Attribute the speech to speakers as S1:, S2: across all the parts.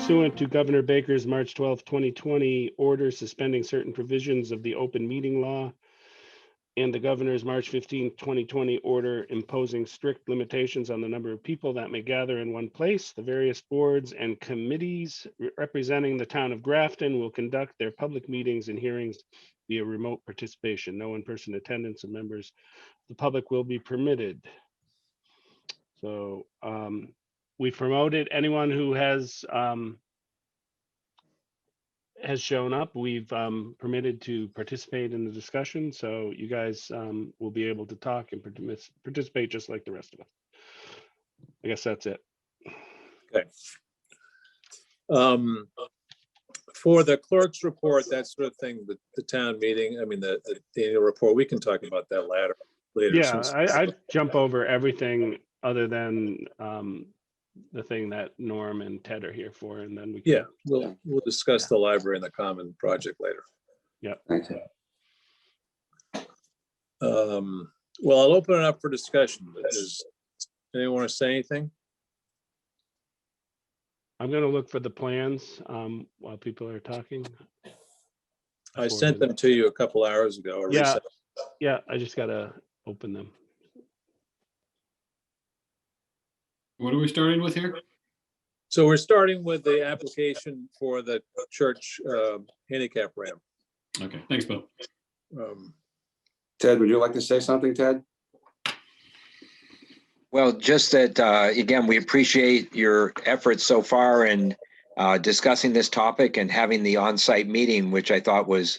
S1: pursuant to Governor Baker's March 12, 2020 order suspending certain provisions of the open meeting law and the governor's March 15, 2020 order imposing strict limitations on the number of people that may gather in one place, the various boards and committees representing the town of Grafton will conduct their public meetings and hearings via remote participation. No in-person attendance of members of the public will be permitted. So we promoted anyone who has shown up. We've permitted to participate in the discussion, so you guys will be able to talk and participate just like the rest of us. I guess that's it.
S2: Okay. For the clerk's report, that sort of thing, the town meeting, I mean, the annual report, we can talk about that later.
S1: Yeah, I jump over everything other than the thing that Norm and Ted are here for, and then we can,
S2: we'll discuss the library and the common project later.
S1: Yeah.
S3: Thank you.
S2: Well, I'll open it up for discussion. Does anyone want to say anything?
S1: I'm going to look for the plans while people are talking.
S2: I sent them to you a couple hours ago. Or
S1: Yeah, yeah, I just got to open them.
S4: What are we starting with here?
S2: So we're starting with the application for the church handicap ramp.
S4: Okay, thanks, Bill.
S3: Ted, would you like to say something, Ted?
S5: Well, just that, again, we appreciate your efforts so far in discussing this topic and having the on-site meeting, which I thought was,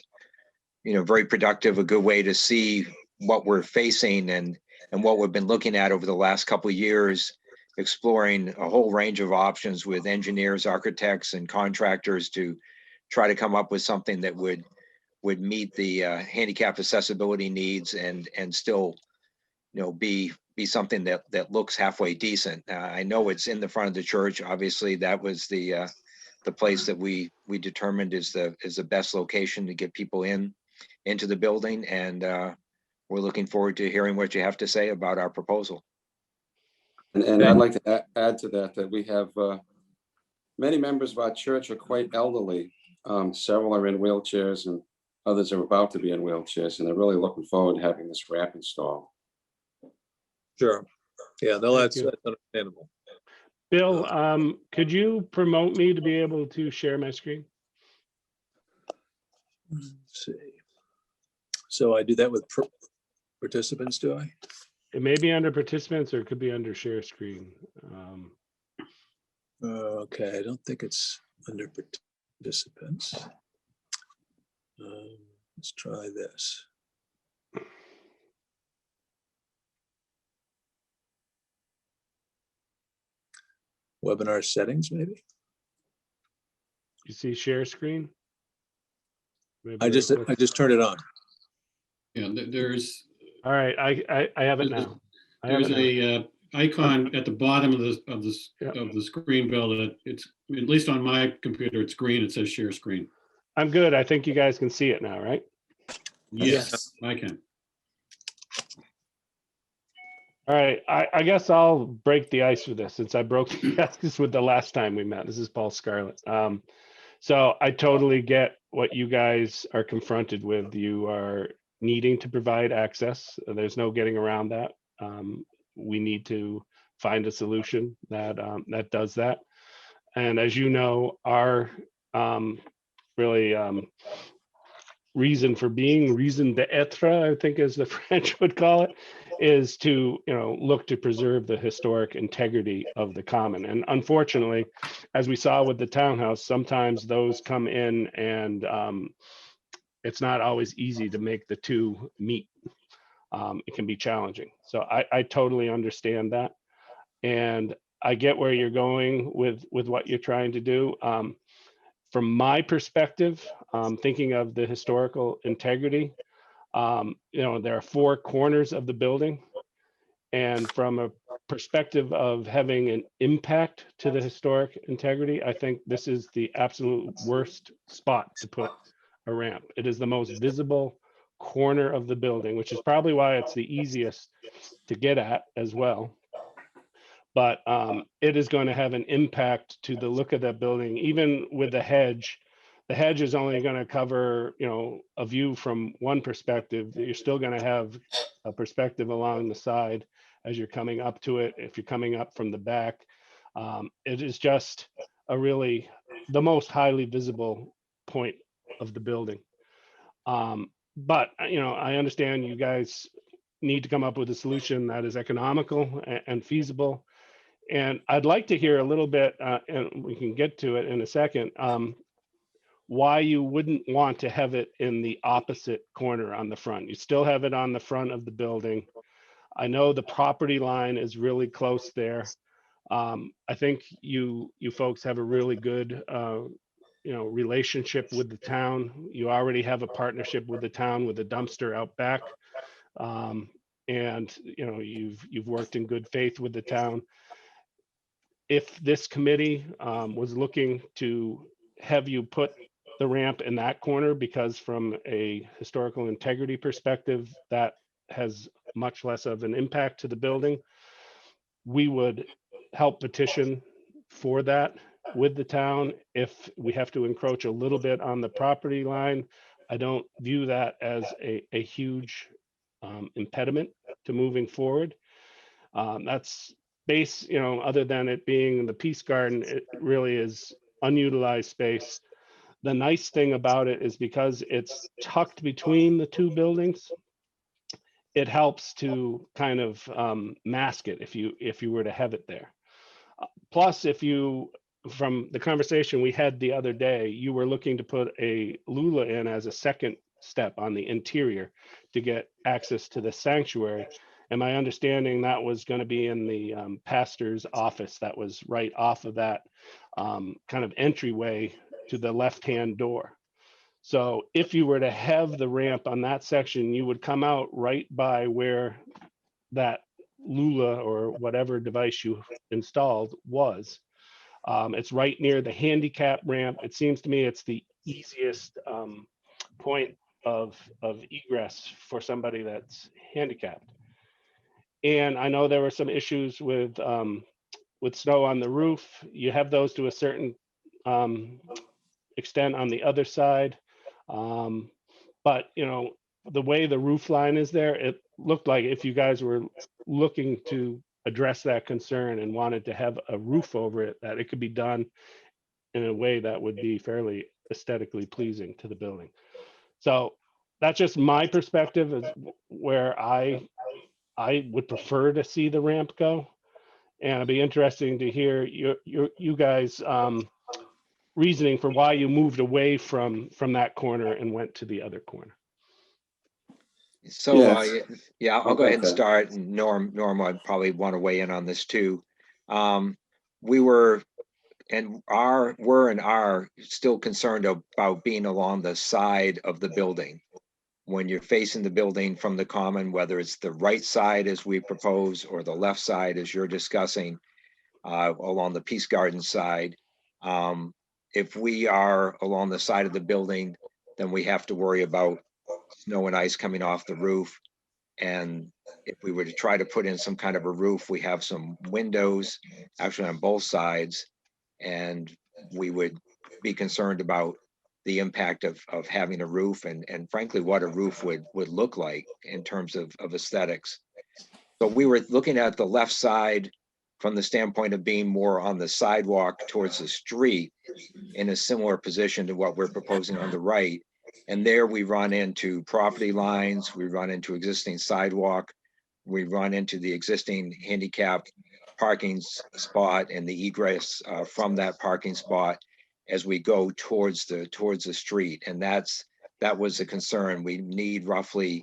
S5: very productive, a good way to see what we're facing and what we've been looking at over the last couple of years, exploring a whole range of options with engineers, architects, and contractors to try to come up with something that would meet the handicap accessibility needs and still, be something that looks halfway decent. I know it's in the front of the church. Obviously, that was the place that we determined is the best location to get people into the building, and we're looking forward to hearing what you have to say about our proposal.
S3: And I'd like to add to that we have many members of our church are quite elderly. Several are in wheelchairs and others are about to be in wheelchairs, and they're really looking forward to having this ramp installed.
S2: Sure. Yeah, no, that's understandable.
S1: Bill, could you promote me to be able to share my screen?
S2: Let's see. So I do that with participants, do I?
S1: It may be under participants or it could be under share screen.
S2: Okay, I don't think it's under participants. Let's try this. Webinar settings, maybe.
S1: You see share screen? Maybe
S2: I just turned it on.
S4: Yeah, there's
S1: all right. I have it now.
S4: There's a icon at the bottom of the screen, Bill. That it's, at least on my computer, it's green. It says share screen.
S1: I'm good. I think you guys can see it now, right?
S4: Yes, I can.
S1: All right. I guess I'll break the ice with this since I broke the ice with the last time we met. This is Paul Scarlett. So I totally get what you guys are confronted with. You are needing to provide access. There's no getting around that. We need to find a solution that does that. And as you know, our really reason for being, raison d'etre, I think as the French would call it, is to look to preserve the historic integrity of the common. And unfortunately, as we saw with the townhouse, sometimes those come in and it's not always easy to make the two meet. It can be challenging. So I totally understand that. And I get where you're going with what you're trying to do. From my perspective, thinking of the historical integrity, there are four corners of the building. And from a perspective of having an impact to the historic integrity, I think this is the absolute worst spot to put a ramp. It is the most visible corner of the building, which is probably why it's the easiest to get at as well. but it is going to have an impact to the look of that building, even with the hedge. The hedge is only going to cover, a view from one perspective. You're still going to have a perspective along the side as you're coming up to it. If you're coming up from the back, it is just the most highly visible point of the building. But I understand you guys need to come up with a solution that is economical and feasible. And I'd like to hear a little bit, and we can get to it in a second, why you wouldn't want to have it in the opposite corner on the front. You still have it on the front of the building. I know the property line is really close there. I think you folks have a really good, relationship with the town. You already have a partnership with the town with a dumpster out back. And you've worked in good faith with the town. If this committee was looking to have you put the ramp in that corner, because from a historical integrity perspective, that has much less of an impact to the building, we would help petition for that with the town. If we have to encroach a little bit on the property line, I don't view that as a huge impediment to moving forward. That's other than it being the Peace Garden, it really is unutilized space. The nice thing about it is because it's tucked between the two buildings, it helps to kind of mask it if you were to have it there. Plus, from the conversation we had the other day, you were looking to put a Lula in as a second step on the interior to get access to the sanctuary. And my understanding that was going to be in the pastor's office that was right off of that kind of entryway to the left-hand door. So if you were to have the ramp on that section, you would come out right by where that Lula or whatever device you installed was. It's right near the handicap ramp. It seems to me it's the easiest point of egress for somebody that's handicapped. And I know there were some issues with snow on the roof. You have those to a certain extent on the other side. But the way the roof line is there, it looked like if you guys were looking to address that concern and wanted to have a roof over it, that it could be done in a way that would be fairly aesthetically pleasing to the building. So that's just my perspective, is where I would prefer to see the ramp go. And it'd be interesting to hear you guys reasoning for why you moved away from that corner and went to the other corner.
S5: So, I'll go ahead and
S3: Okay.
S5: start. And Norm would probably want to weigh in on this too. We were and are still concerned about being along the side of the building. When you're facing the building from the common, whether it's the right side as we propose or the left side as you're discussing, along the Peace Garden side. If we are along the side of the building, then we have to worry about snow and ice coming off the roof. And if we were to try to put in some kind of a roof, we have some windows actually on both sides, and we would be concerned about the impact of having a roof and frankly what a roof would look like in terms of aesthetics. So we were looking at the left side from the standpoint of being more on the sidewalk towards the street in a similar position to what we're proposing on the right. And there we run into property lines, we run into existing sidewalk, we run into the existing handicap parking spot and the egress from that parking spot as we go towards the street. And that was a concern. We need roughly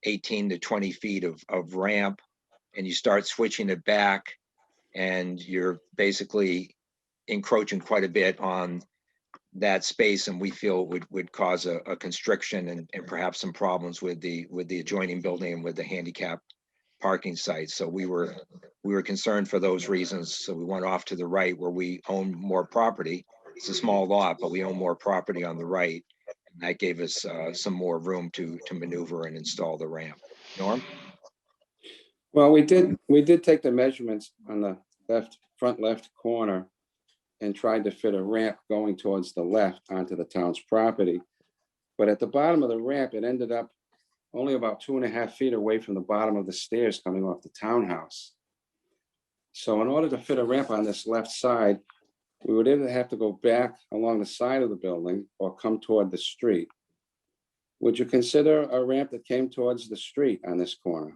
S5: 18 to 20 feet of ramp, and you start switching it back and you're basically encroaching quite a bit on that space, and we feel would cause a constriction and perhaps some problems with the adjoining building and with the handicap parking site. So we were concerned for those reasons. So we went off to the right where we own more property. It's a small lot, but we own more property on the right. And that gave us some more room to maneuver and install the ramp. Norm?
S3: Well, we did take the measurements on the front left corner and tried to fit a ramp going towards the left onto the town's property. But at the bottom of the ramp, it ended up only about 2.5 feet away from the bottom of the stairs coming off the townhouse. So in order to fit a ramp on this left side, we would either have to go back along the side of the building or come toward the street. Would you consider a ramp that came towards the street on this corner?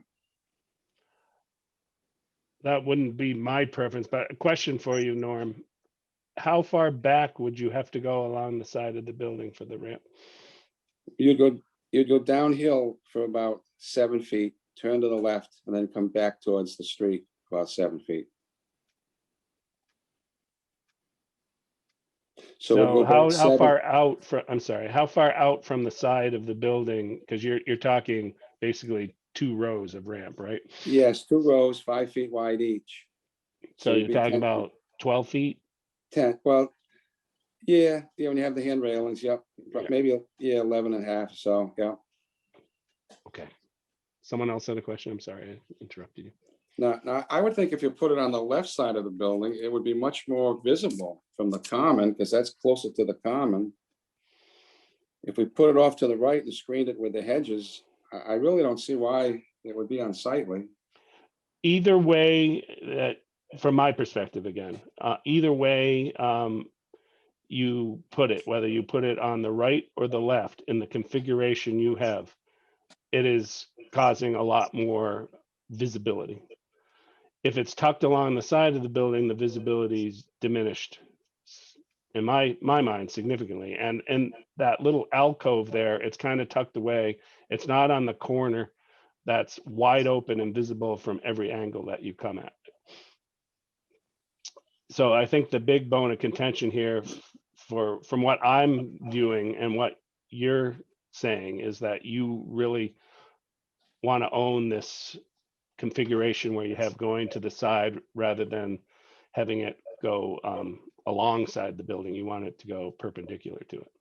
S1: That wouldn't be my preference, but a question for you, Norm. How far back would you have to go along the side of the building for the ramp?
S3: You'd go downhill for about 7 feet, turn to the left, and then come back towards the street about 7 feet. So we'll
S1: So
S3: go
S1: how
S3: back 7
S1: far out from, I'm sorry, how far out from the side of the building? Because you're talking basically 2 rows of ramp, right?
S3: Yes, 2 rows, 5 feet wide each.
S1: So
S3: you'd
S1: you're
S3: be
S1: talking
S3: 10
S1: about 12 feet?
S3: 10, well, yeah, when you have the hand railings, yep,
S1: Yeah.
S3: maybe, yeah, 11 and a half, so, yeah.
S1: Okay. Someone else had a question? I'm sorry, I interrupted you.
S3: Now, I would think if you put it on the left side of the building, it would be much more visible from the common, because that's closer to the common. If we put it off to the right and screened it with the hedges, I really don't see why it would be unsightly.
S1: Either way, from my perspective again, either way you put it, whether you put it on the right or the left in the configuration you have, it is causing a lot more visibility. If it's tucked along the side of the building, the visibility is diminished in my mind significantly. And that little alcove there, it's kind of tucked away. It's not on the corner that's wide open and visible from every angle that you come at. So I think the big bone of contention here from what I'm viewing and what you're saying is that you really want to own this configuration where you have going to the side rather than having it go alongside the building. You want it to go perpendicular to it.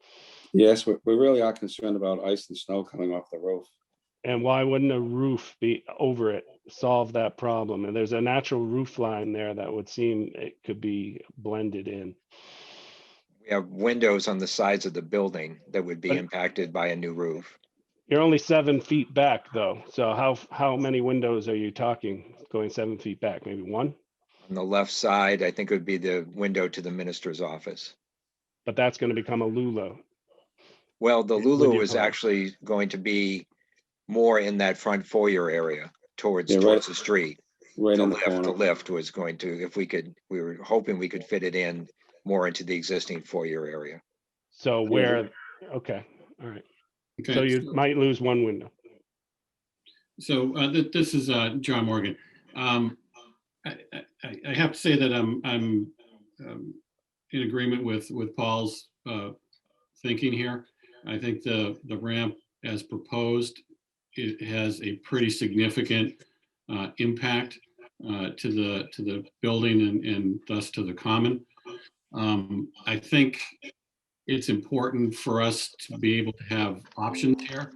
S3: Yes, we really are concerned about ice and snow coming off the roof.
S1: And why wouldn't a roof be over it, solve that problem? And there's a natural roof line there that would seem it could be blended in.
S5: We have windows on the sides of the building that would be
S1: But-
S5: impacted by a new roof.
S1: You're only 7 feet back though. So how many windows are you talking going 7 feet back? Maybe one?
S5: On the left side, I think it would be the window to the minister's office.
S1: But that's going to become a Lulu.
S5: Well, the
S1: With
S5: Lulu
S1: your
S5: is
S1: plan.
S5: actually going to be more in that front foyer area towards
S3: Yeah, right.
S5: towards the street.
S3: Right
S5: The
S3: in the
S5: lift, the
S3: corner.
S5: lift was going to, if we could, we were hoping we could fit it in more into the existing foyer area.
S1: So where, okay, all right.
S4: Okay.
S1: So you might lose one window.
S4: So this is John Morgan. I have to say that I'm in agreement with Paul's thinking here. I think the ramp as proposed, it has a pretty significant impact to the building and thus to the common. I think it's important for us to be able to have options here.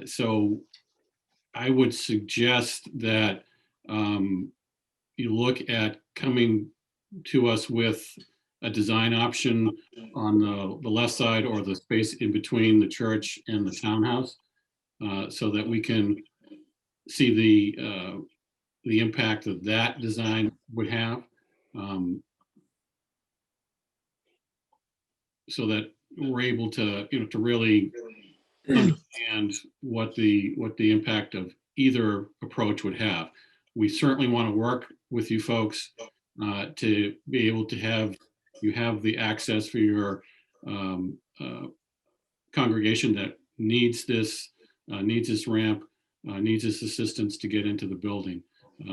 S4: So I would suggest that you look at coming to us with a design option on the left side or the space in between the church and the townhouse, so that we can see the impact that that design would have, so that we're able to, to really understand what the impact of either approach would have. We certainly want to work with you folks to be able to have the access for your congregation that needs this ramp, needs this assistance to get into the building.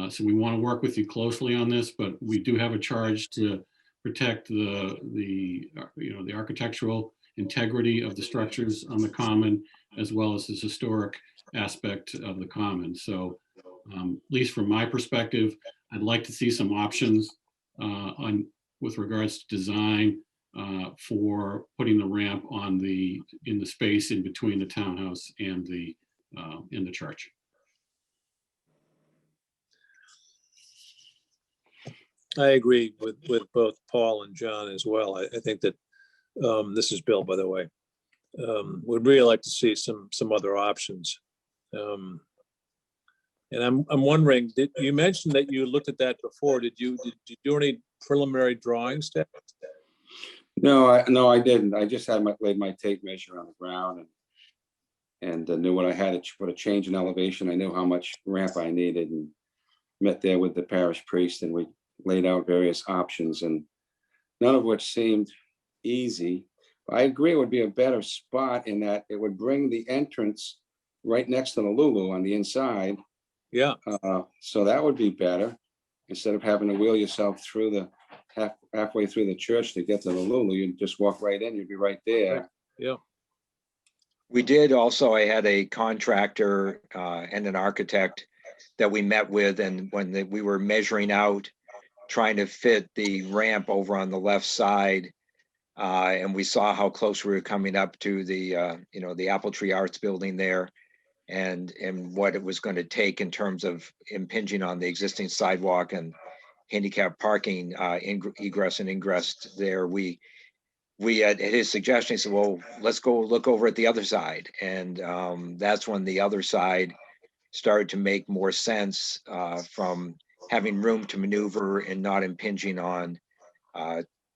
S4: So we want to work with you closely on this, but we do have a charge to protect the architectural integrity of the structures on the common, as well as this historic aspect of the common. So at least from my perspective, I'd like to see some options with regards to design for putting the ramp in the space in between the townhouse and the church.
S2: I agree with both Paul and John as well. I think that, this is Bill, by the way. Would really like to see some other options. And I'm wondering, you mentioned that you looked at that before. Did you do any preliminary drawings, Ted?
S3: No, I didn't. I just had laid my tape measure on the ground and knew what I had to put a change in elevation. I knew how much ramp I needed and met there with the parish priest, and we laid out various options, and none of which seemed easy. I agree it would be a better spot in that it would bring the entrance right next to the Lulu on the inside.
S2: Yeah,
S3: So that would be better, instead of having to wheel yourself through the halfway through the church to get to the Lulu. You just walk right in, you'd be right there.
S2: yeah.
S5: We did also, I had a contractor and an architect that we met with, and when we were measuring out, trying to fit the ramp over on the left side, and we saw how close we were coming up to the, the Apple Tree Arts building there, and what it was going to take in terms of impinging on the existing sidewalk and handicap parking, egress and ingress there. We had his suggestion. He said, well, let's go look over at the other side. And that's when the other side started to make more sense, from having room to maneuver and not impinging on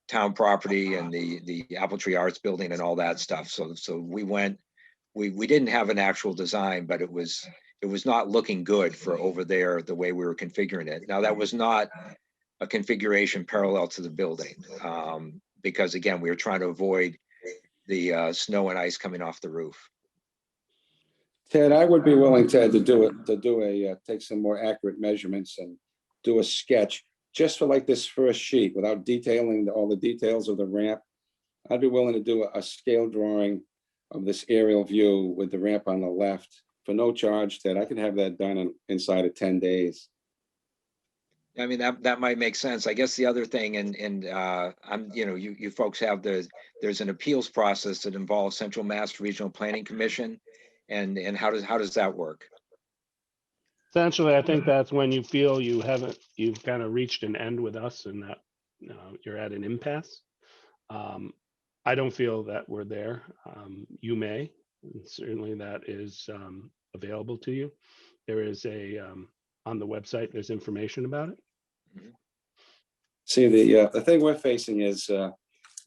S5: town property and the Apple Tree Arts building and all that stuff. So we went, we didn't have an actual design, but it was not looking good for over there the way we were configuring it. Now, that was not a configuration parallel to the building, because again, we were trying to avoid the snow and ice coming off the roof.
S3: Ted, I would be willing, Ted, to take some more accurate measurements and do a sketch just for like this first sheet without detailing all the details of the ramp. I'd be willing to do a scale drawing of this aerial view with the ramp on the left for no charge, Ted. I could have that done inside of 10 days.
S5: I mean, that might make sense. I guess the other thing, and I'm, you folks have there's an appeals process that involves Central Mass Regional Planning Commission, and how does that work?
S1: Essentially, I think that's when you feel you've kind of reached an end with us and that you're at an impasse. I don't feel that we're there. You may, and certainly that is available to you. There is on the website, there's information about it.
S3: See, the thing we're facing is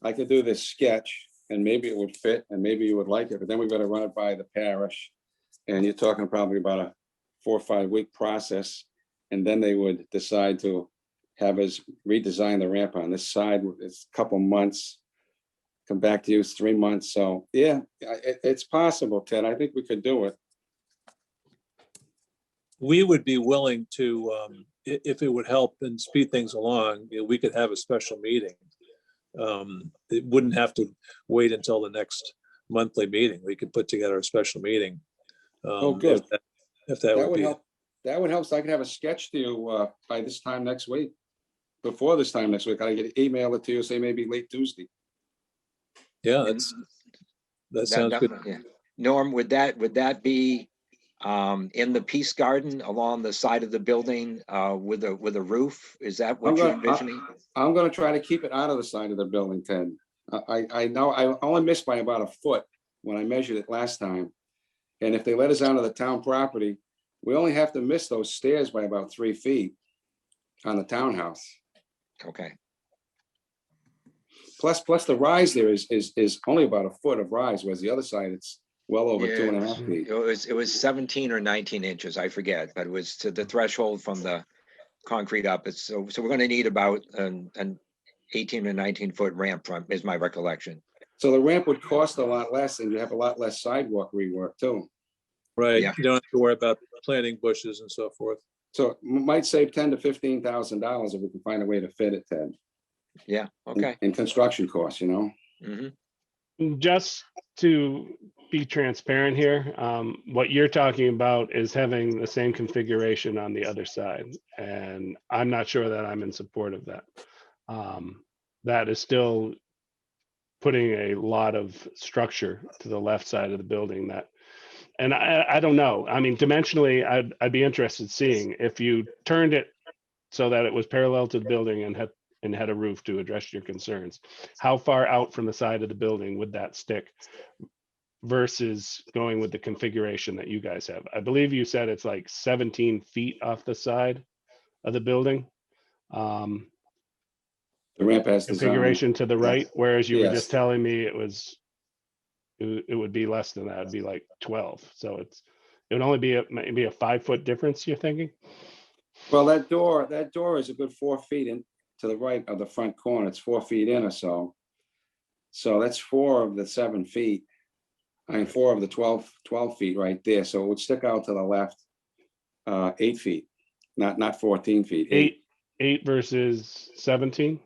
S3: I could do this sketch and maybe it would fit and maybe you would like it, but then we've got to run it by the parish. And you're talking probably about a 4 or 5 week process. And then they would decide to have us redesign the ramp on this side. It's a couple months, come back to you, it's 3 months. So yeah, it's possible, Ted. I think we could do it.
S2: We would be willing to, if it would help and speed things along, we could have a special meeting. It wouldn't have to wait until the next monthly meeting. We could put together a special meeting.
S3: Oh, good.
S2: If that would be
S3: help. That would help. So I can have a sketch to you by this time next week. Before this time next week, I get email it to you, say maybe late Tuesday.
S2: Yeah, that sounds good.
S5: Yeah. Norm, would that be in the Peace Garden along the side of the building with a roof? Is that what you're envisioning?
S3: I'm going to try to keep it out of the side of the building, Ted. I know I only missed by about a foot when I measured it last time. And if they let us onto the town property, we only have to miss those stairs by about 3 feet on the townhouse.
S5: Okay.
S3: Plus the rise there is only about a foot of rise, whereas the other side it's well over 2.5 feet.
S5: It was 17 or 19 inches, I forget, but it was to the threshold from the concrete up. So we're going to need about an 18 or 19 foot ramp front, is my recollection.
S3: So the ramp would cost a lot less, and you have a lot less sidewalk rework too.
S2: Right.
S5: Yeah.
S2: You don't have to worry about planting bushes and so forth.
S3: So it might save $10,000 to $15,000 if we can find a way to fit it, Ted.
S5: Yeah. Okay.
S3: In construction costs, you know.
S5: Mm-hmm.
S1: Just to be transparent here, what you're talking about is having the same configuration on the other side. And I'm not sure that I'm in support of that. That is still putting a lot of structure to the left side of the building and I don't know. I mean, dimensionally, I'd be interested seeing if you turned it so that it was parallel to the building and had a roof to address your concerns, how far out from the side of the building would that stick versus going with the configuration that you guys have? I believe you said it's like 17 feet off the side of the building.
S3: The ramp has design.
S1: Configuration to the right, whereas you were just
S3: Yes.
S1: telling me it would be less than that. It'd be like 12. So it would only be maybe a 5-foot difference, you're thinking?
S3: Well, that door is a good 4 feet in to the right of the front corner. It's 4 feet in or so. So that's 4 of the 7 feet. I mean, 4 of the 12 feet right there. So it would stick out to the left 8 feet, not 14 feet.
S1: 8 versus 17.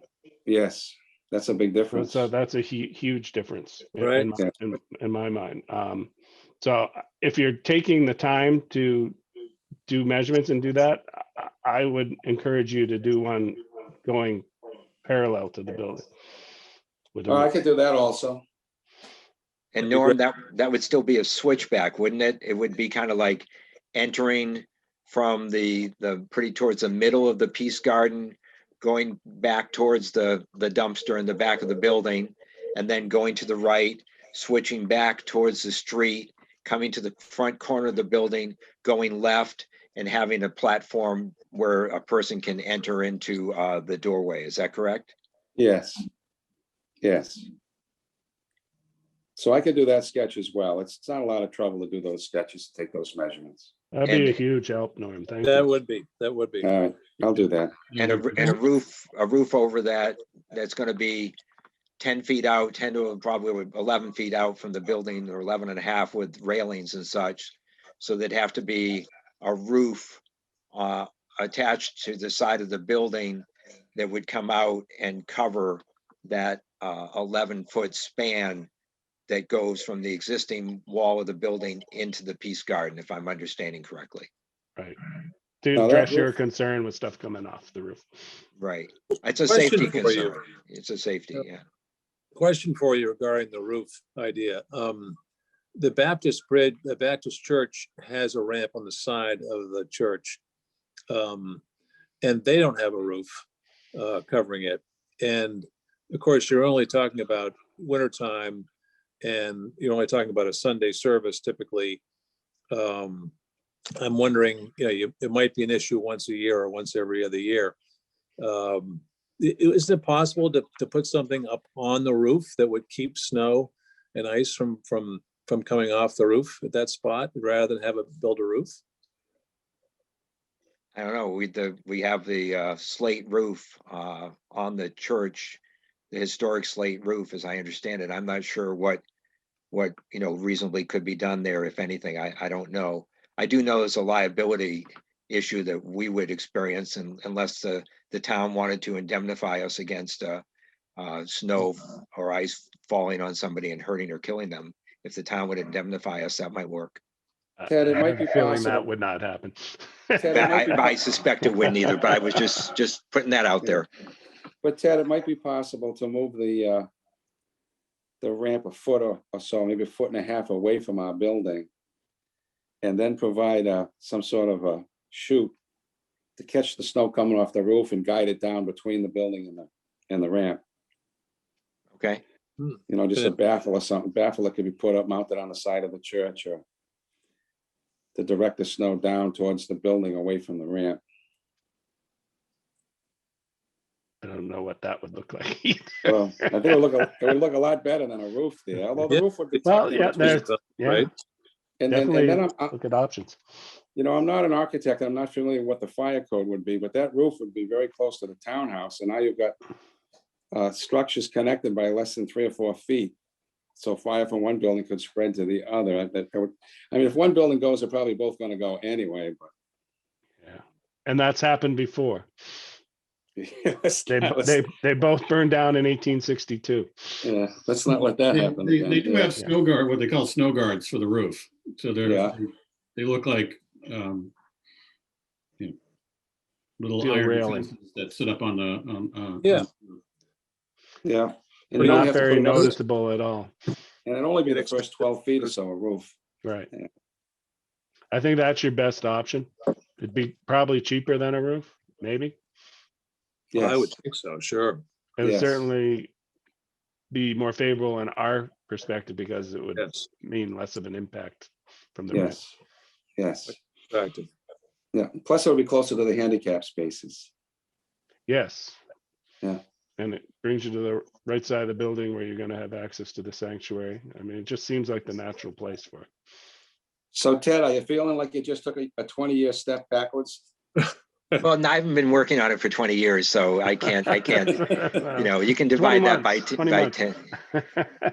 S3: Yes, that's a big difference.
S1: So that's a huge difference
S2: Right.
S1: in my mind. So if you're taking the time to do measurements and do that, I would encourage you to do one going parallel to the building. With a
S3: Oh, I
S1: roof.
S3: could do that also.
S5: And
S2: That'd be
S5: Norm,
S2: great.
S5: that would still be a switchback, wouldn't it? It would be kind of like entering from the pretty towards the middle of the Peace Garden, going back towards the dumpster in the back of the building, and then going to the right, switching back towards the street, coming to the front corner of the building, going left, and having a platform where a person can enter into the doorway. Is that correct?
S3: Yes. Yes. So I could do that sketch as well. It's not a lot of trouble to do those sketches, to take those measurements.
S1: That'd be a
S5: And-
S1: huge help, Norm. Thank
S2: That
S1: you.
S2: would be.
S3: All right, I'll do that.
S5: And a roof over that's going to be 10 feet out, 10 to probably 11 feet out from the building, or 11 and a half with railings and such. So there'd have to be a roof attached to the side of the building that would come out and cover that 11-foot span that goes from the existing wall of the building into the Peace Garden, if I'm understanding correctly.
S1: Right. To
S3: Now that
S1: address your
S3: roof-
S1: concern with stuff coming off the roof.
S5: Right. It's a
S2: Question
S5: safety
S2: for you.
S5: concern. It's a safety, yeah.
S2: Question for you regarding the roof idea. The Baptist bridge, the Baptist church has a ramp on the side of the church. And they don't have a roof covering it. And of course, you're only talking about wintertime, and you're only talking about a Sunday service typically. I'm wondering, it might be an issue once a year or once every other year. Is it possible to put something up on the roof that would keep snow and ice from coming off the roof at that spot, rather than build a roof?
S5: I don't know, we have the slate roof on the church, the historic slate roof, as I understand it. I'm not sure what reasonably could be done there, if anything. I don't know. I do know there's a liability issue that we would experience unless the town wanted to indemnify us against snow or ice falling on somebody and hurting or killing them. If the town would indemnify us, that might work.
S3: Ted, it
S1: I
S3: might
S1: have
S3: be
S1: a feeling that
S3: possible.
S1: would not happen.
S3: Ted, it might be
S5: I suspect it wouldn't either, but I was just putting that out there.
S3: But Ted, it might be possible to move the ramp a foot or so, maybe 1.5 feet away from our building, and then provide some sort of a chute to catch the snow coming off the roof and guide it down between the building and the ramp.
S5: Okay.
S3: Just a baffle or something. Baffle that could be put up, mounted on the side of the church, or to direct the snow down towards the building away from the ramp.
S1: I don't know what that would look like either.
S3: Well, I think it would look a lot better than a roof there, although the
S2: Yeah.
S3: roof would be.
S1: Well,
S3: tucked in
S1: yeah,
S3: between.
S1: yeah,
S2: Right?
S3: And
S1: definitely
S3: then
S1: look at options.
S3: I'm not an architect. I'm not familiar with what the fire code would be, but that roof would be very close to the townhouse. And now you've got structures connected by less than 3 or 4 feet. So fire from one building could spread to the other. If one building goes, they're probably both going to go anyway. But
S1: Yeah. And that's happened before.
S3: let's
S1: They both burned down in 1862.
S3: let's not let that happen
S4: They
S3: again.
S4: do have snow guard, what they call snow guards for the roof. So they look like little
S1: Steel
S4: iron
S1: railing.
S4: fences that sit up on the.
S2: Yeah.
S3: Yeah. And
S1: But
S3: you only
S1: not
S3: have to
S1: very
S3: put another-
S1: noticeable at all.
S3: And it'd only be the first 12 feet or so of roof.
S1: Right.
S3: Yeah.
S1: I think that's your best option. It'd be probably cheaper than a roof, maybe.
S2: I would
S3: Yes,
S2: think so, sure.
S1: It would
S3: Yes.
S1: certainly be more favorable in our perspective because it would
S2: Yes,
S1: mean less of an impact from the ramp.
S3: yes, yes.
S2: attractive.
S3: Yeah, plus it'll be closer to the handicap spaces.
S1: Yes.
S3: Yeah.
S1: And it brings you to the right side of the building where you're going to have access to the sanctuary. I mean, it just seems like the natural place for it.
S3: So Ted, are you feeling like you just took a 20-year step backwards?
S5: Well, I haven't been working on it for 20 years, so I can't, you know, you can
S1: 20
S5: divide that by,
S1: months, 20 months.
S5: 10.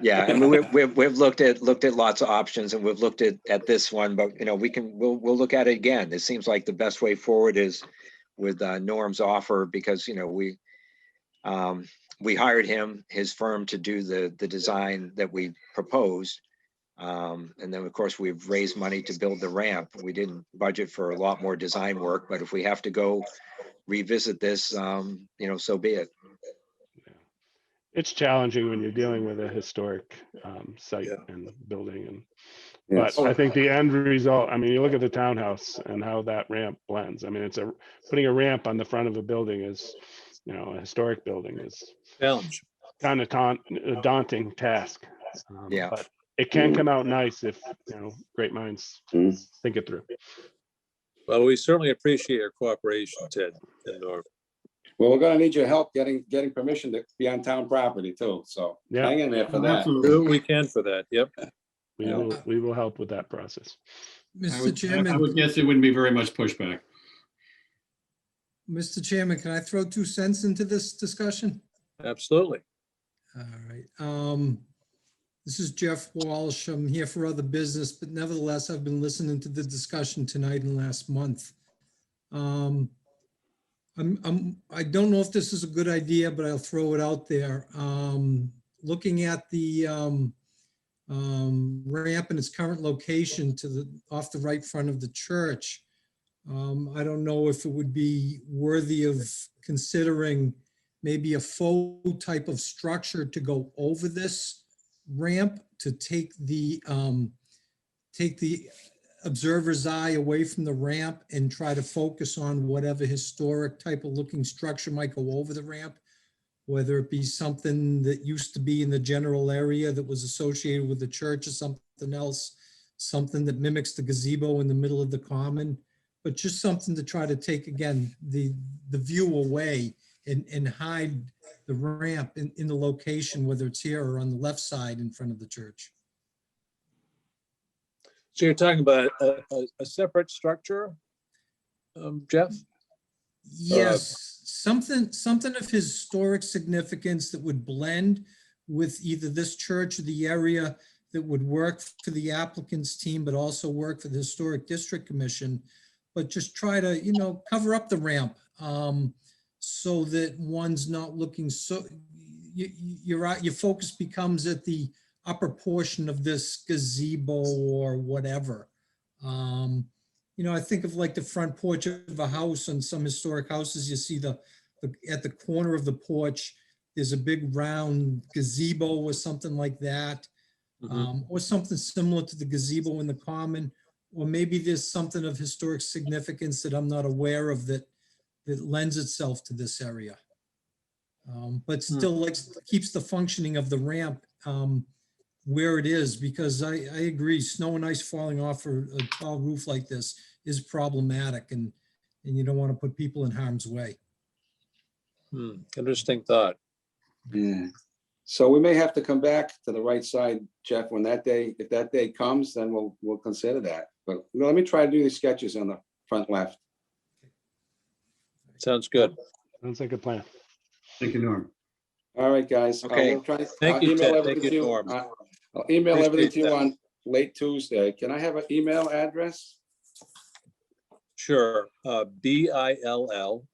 S5: Yeah, I mean, we've looked at lots of options, and we've looked at this one, but you know, we'll look at it again. It seems like the best way forward is with Norm's offer, because you know, we hired his firm to do the design that we proposed. And then of course we've raised money to build the ramp. We didn't budget for a lot more design work, but if we have to go revisit this, you know, so be it.
S1: It's challenging when you're dealing with a historic site
S2: Yeah.
S1: and building. And
S3: Yes.
S1: but I think the end result, I mean, you look at the townhouse and how that ramp blends. I mean, it's putting a ramp on the front of a building is, you know, a historic building is
S2: Challenge.
S1: kind of a daunting task.
S5: Yeah.
S1: But it can come out nice if, you know, great minds
S3: Mm.
S1: think it through.
S2: Well, we certainly appreciate your cooperation, Ted and Norm.
S3: Well, we're gonna need your help getting permission to be on town property too, so
S1: Yeah.
S3: hang in there for that.
S4: Absolutely.
S2: Do what we can for that. Yep.
S1: We will help with that process.
S4: I
S6: Mr.
S4: would
S6: Chairman,
S4: guess it wouldn't be very much pushback.
S6: Mr. Chairman, can I throw 2 cents into this discussion?
S2: Absolutely.
S6: All right. This is Jeff Walsh. I'm here for other business, but nevertheless, I've been listening to the discussion tonight and last month. I don't know if this is a good idea, but I'll throw it out there. Looking at the ramp in its current location off the right front of the church, I don't know if it would be worthy of considering maybe a faux type of structure to go over this ramp to take the observer's eye away from the ramp and try to focus on whatever historic type of looking structure might go over the ramp, whether it be something that used to be in the general area that was associated with the church or something else, something that mimics the gazebo in the middle of the common, but just something to try to take, again, the view away and hide the ramp in the location, whether it's here or on the left side in front of the church.
S2: So you're talking about a separate structure, Jeff?
S6: Yes, something of historic significance that would blend with either this church or the area, that would work for the applicant's team, but also work for the Historic District Commission, but just try to, you know, cover up the ramp so that one's not looking so, your focus becomes at the upper portion of this gazebo or whatever. You know, I think of like the front porch of a house. On some historic houses, you see at the corner of the porch, there's a big round gazebo or something like that. Or something similar to the gazebo in the common, or maybe there's something of historic significance that I'm not aware of that lends itself to this area. But still like keeps the functioning of the ramp where it is, because I agree, snow and ice falling off a tall roof like this is problematic, and you don't want to put people in harm's way.
S2: Interesting thought.
S3: Yeah. So we may have to come back to the right side, Jeff, when that day, if that day comes, then we'll consider that. But let me try to do these sketches on the front left.
S2: Sounds good.
S1: Sounds like a plan.
S4: Thank you, Norm.
S3: All right, guys.
S5: Okay.
S2: Thank you, Ted. Thank you, Norm.
S3: I'll email everything to you
S2: Appreciate
S3: on late Tuesday. Can I have an email address?
S2: Sure. BILL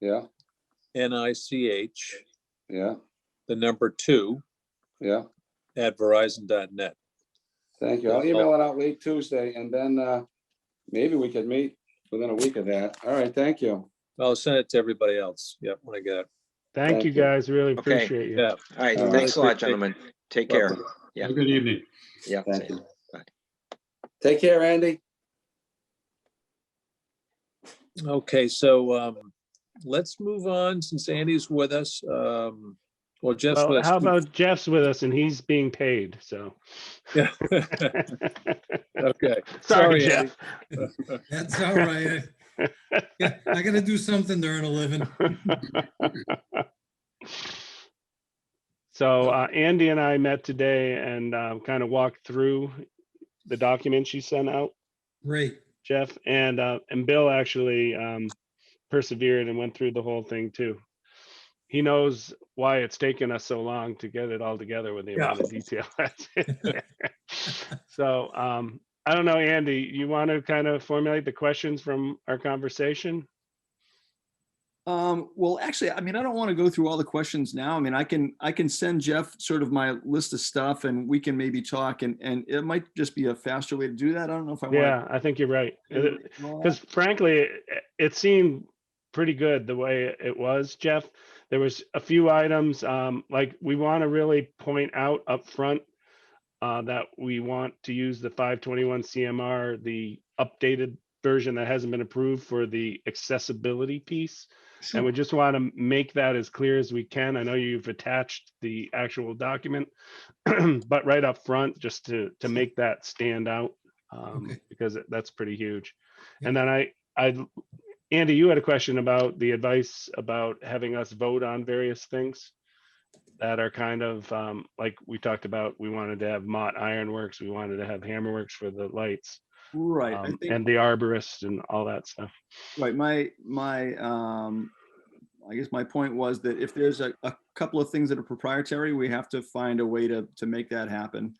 S3: Yeah,
S2: NICH,
S3: yeah,
S2: the number 2
S3: yeah.
S2: at verizon.net.
S3: Thank you. I'll email it out late Tuesday, and then maybe we could meet within a week of that. All right, thank you.
S2: I'll send it to everybody else. Yep, when I get it.
S1: Thank you,
S3: Thank you.
S1: guys. Really
S5: Okay.
S1: appreciate you.
S2: Yeah.
S5: All right,
S3: All right.
S5: thanks a lot,
S2: Appreciate it.
S5: gentlemen. Take care.
S3: Welcome.
S5: Yeah.
S4: Have a good evening.
S5: Yeah.
S3: Thank
S5: same.
S3: you. Take care, Andy.
S2: Okay, so let's move on since Andy's with us. Well, Jeff's with
S1: Well,
S2: us.
S1: how
S2: too.
S1: about Jeff's with us and he's being paid, so.
S2: Yeah. Okay.
S1: Sorry,
S2: Andy.
S1: Jeff.
S6: That's all right. Yeah, I gotta do something to earn a living.
S1: So Andy and I met today and kind of walked through the documents you sent out,
S6: Great.
S1: Jeff, and Bill actually persevered and went through the whole thing too. He knows why it's taken us so long to get it all together with the amount of detail that's in there. So I don't know, Andy, you want to kind of formulate the questions from our conversation?
S7: Well, actually, I mean, I don't want to go through all the questions now. I mean, I can send Jeff sort of my list of stuff and we can maybe talk and it might just be a faster way to do that. I don't know if I want.
S1: Yeah, I think you're right. Because frankly, it seemed pretty good the way it was, Jeff. There was a few items like we want to really point out up front that we want to use the 521 CMR, the updated version that hasn't been approved for the accessibility piece. And we just want to make that as clear as we can. I know you've attached the actual document, but right up front, just to make that stand out, because that's pretty huge.
S6: Yeah.
S1: And then Andy, you had a question about the advice about having us vote on various things that are kind of like we talked about. We wanted to have Mott Ironworks, we wanted to have Hammerworks for the lights,
S7: Right. I think,
S1: and the arborist and all that stuff.
S7: right. I guess my point was that if there's a couple of things that are proprietary, we have to find a way to make that happen.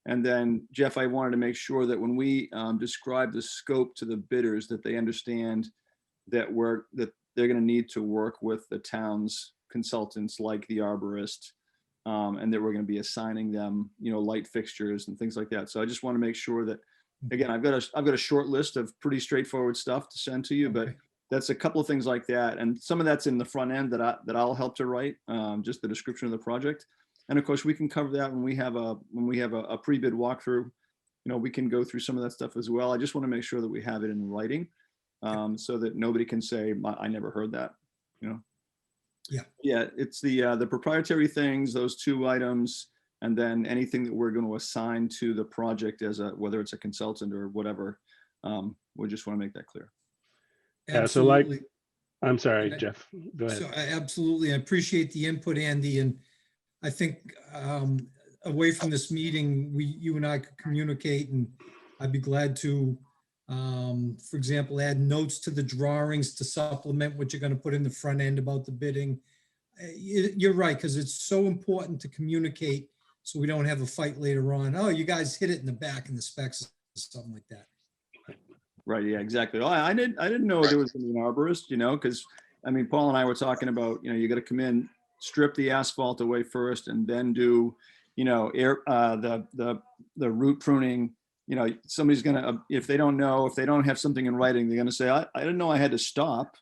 S7: And then Jeff, I wanted to make sure that when we describe the scope to the bidders, that they understand that they're going to need to work with the town's consultants like the arborist, and that we're going to be assigning them, light fixtures and things like that. So I just want to make sure that, again, I've got a short list of pretty straightforward stuff to send to you, but that's a couple of things like that. And some of that's in the front end that I'll help to write, just the description of the project. And of course we can cover that when we have a pre-bid walkthrough, we can go through some of that stuff as well. I just want to make sure that we have it in writing, so that nobody can say, I never heard that, Yeah, it's the proprietary things, those two items, and then anything that we're going to assign to the project as whether it's a consultant or whatever. We just want to make that clear.
S1: Yeah, so like,
S6: Absolutely.
S1: I'm sorry, Jeff, go ahead.
S6: So I appreciate the input, Andy, and I think away from this meeting, you and I could communicate, and I'd be glad to, for example, add notes to the drawings to supplement what you're going to put in the front end about the bidding. You're right, because it's so important to communicate so we don't have a fight later on. Oh, you guys hit it in the back in the specs, something like that.
S7: Right. Yeah, exactly. Oh, I didn't know there was going to be an arborist, because I mean, Paul and I were talking about, you got to come in, strip the asphalt away first, and then do, the root pruning. Somebody's going to, if they don't have something in writing, they're going to say, I didn't know I had to stop.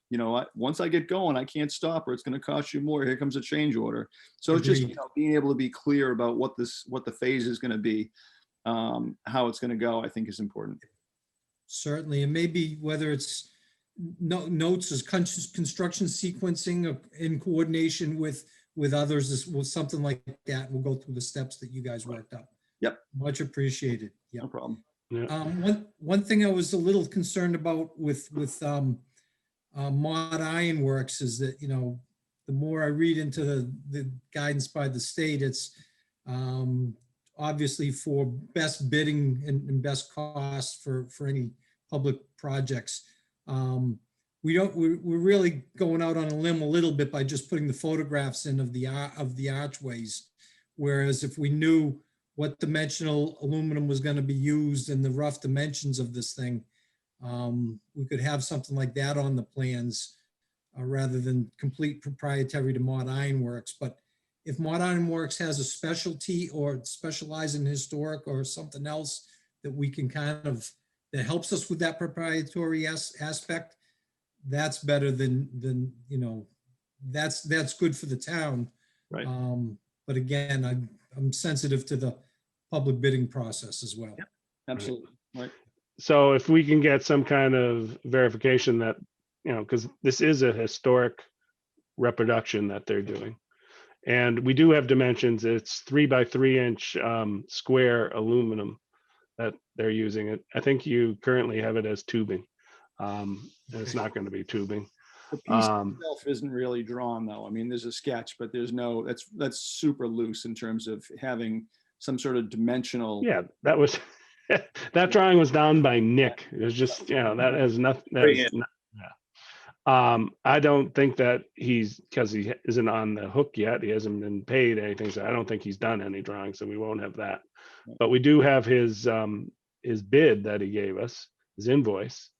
S7: Once I get going, I can't stop, or it's going to cost you more. Here comes a change order. So it's just being able to be clear about what the phase is going to be, how it's going to go, I think is important.
S6: Certainly, and maybe whether it's notes as construction sequencing in coordination with others, with something like that. We'll go through the steps that you guys worked up.
S7: Yep.
S6: Much appreciated. Yeah.
S7: No problem.
S1: Yeah.
S6: One thing I was a little concerned about with Mott Ironworks is that, the more I read into the guidance by the state, it's obviously for best bidding and best cost for any public projects. We're really going out on a limb a little bit by just putting the photographs in of the archways. Whereas if we knew what dimensional aluminum was going to be used and the rough dimensions of this thing, we could have something like that on the plans rather than complete proprietary to Mott Ironworks. But if Mott Ironworks has a specialty or specialize in historic or something else that we can that helps us with that proprietary aspect, that's better than that's good for the town.
S7: Right.
S6: But again, I'm sensitive to the public bidding process as well.
S7: Yep. Absolutely. Right.
S1: So if we can get some kind of verification that, because this is a historic reproduction that they're doing. And we do have dimensions. It's 3 by 3 inch square aluminum that they're using. It. I think you currently have it as tubing. And it's not going to be tubing.
S7: The piece itself isn't really drawn though. I mean, there's a sketch, but there's no, that's super loose in terms of having some sort of dimensional.
S1: Yeah, that was that drawing was done by Nick. It was just, you know, that has nothing. I don't think that because he isn't on the hook yet. He hasn't been paid anything, so I don't think he's done any drawings, so we won't have that. But we do have his bid that he gave us, his invoice,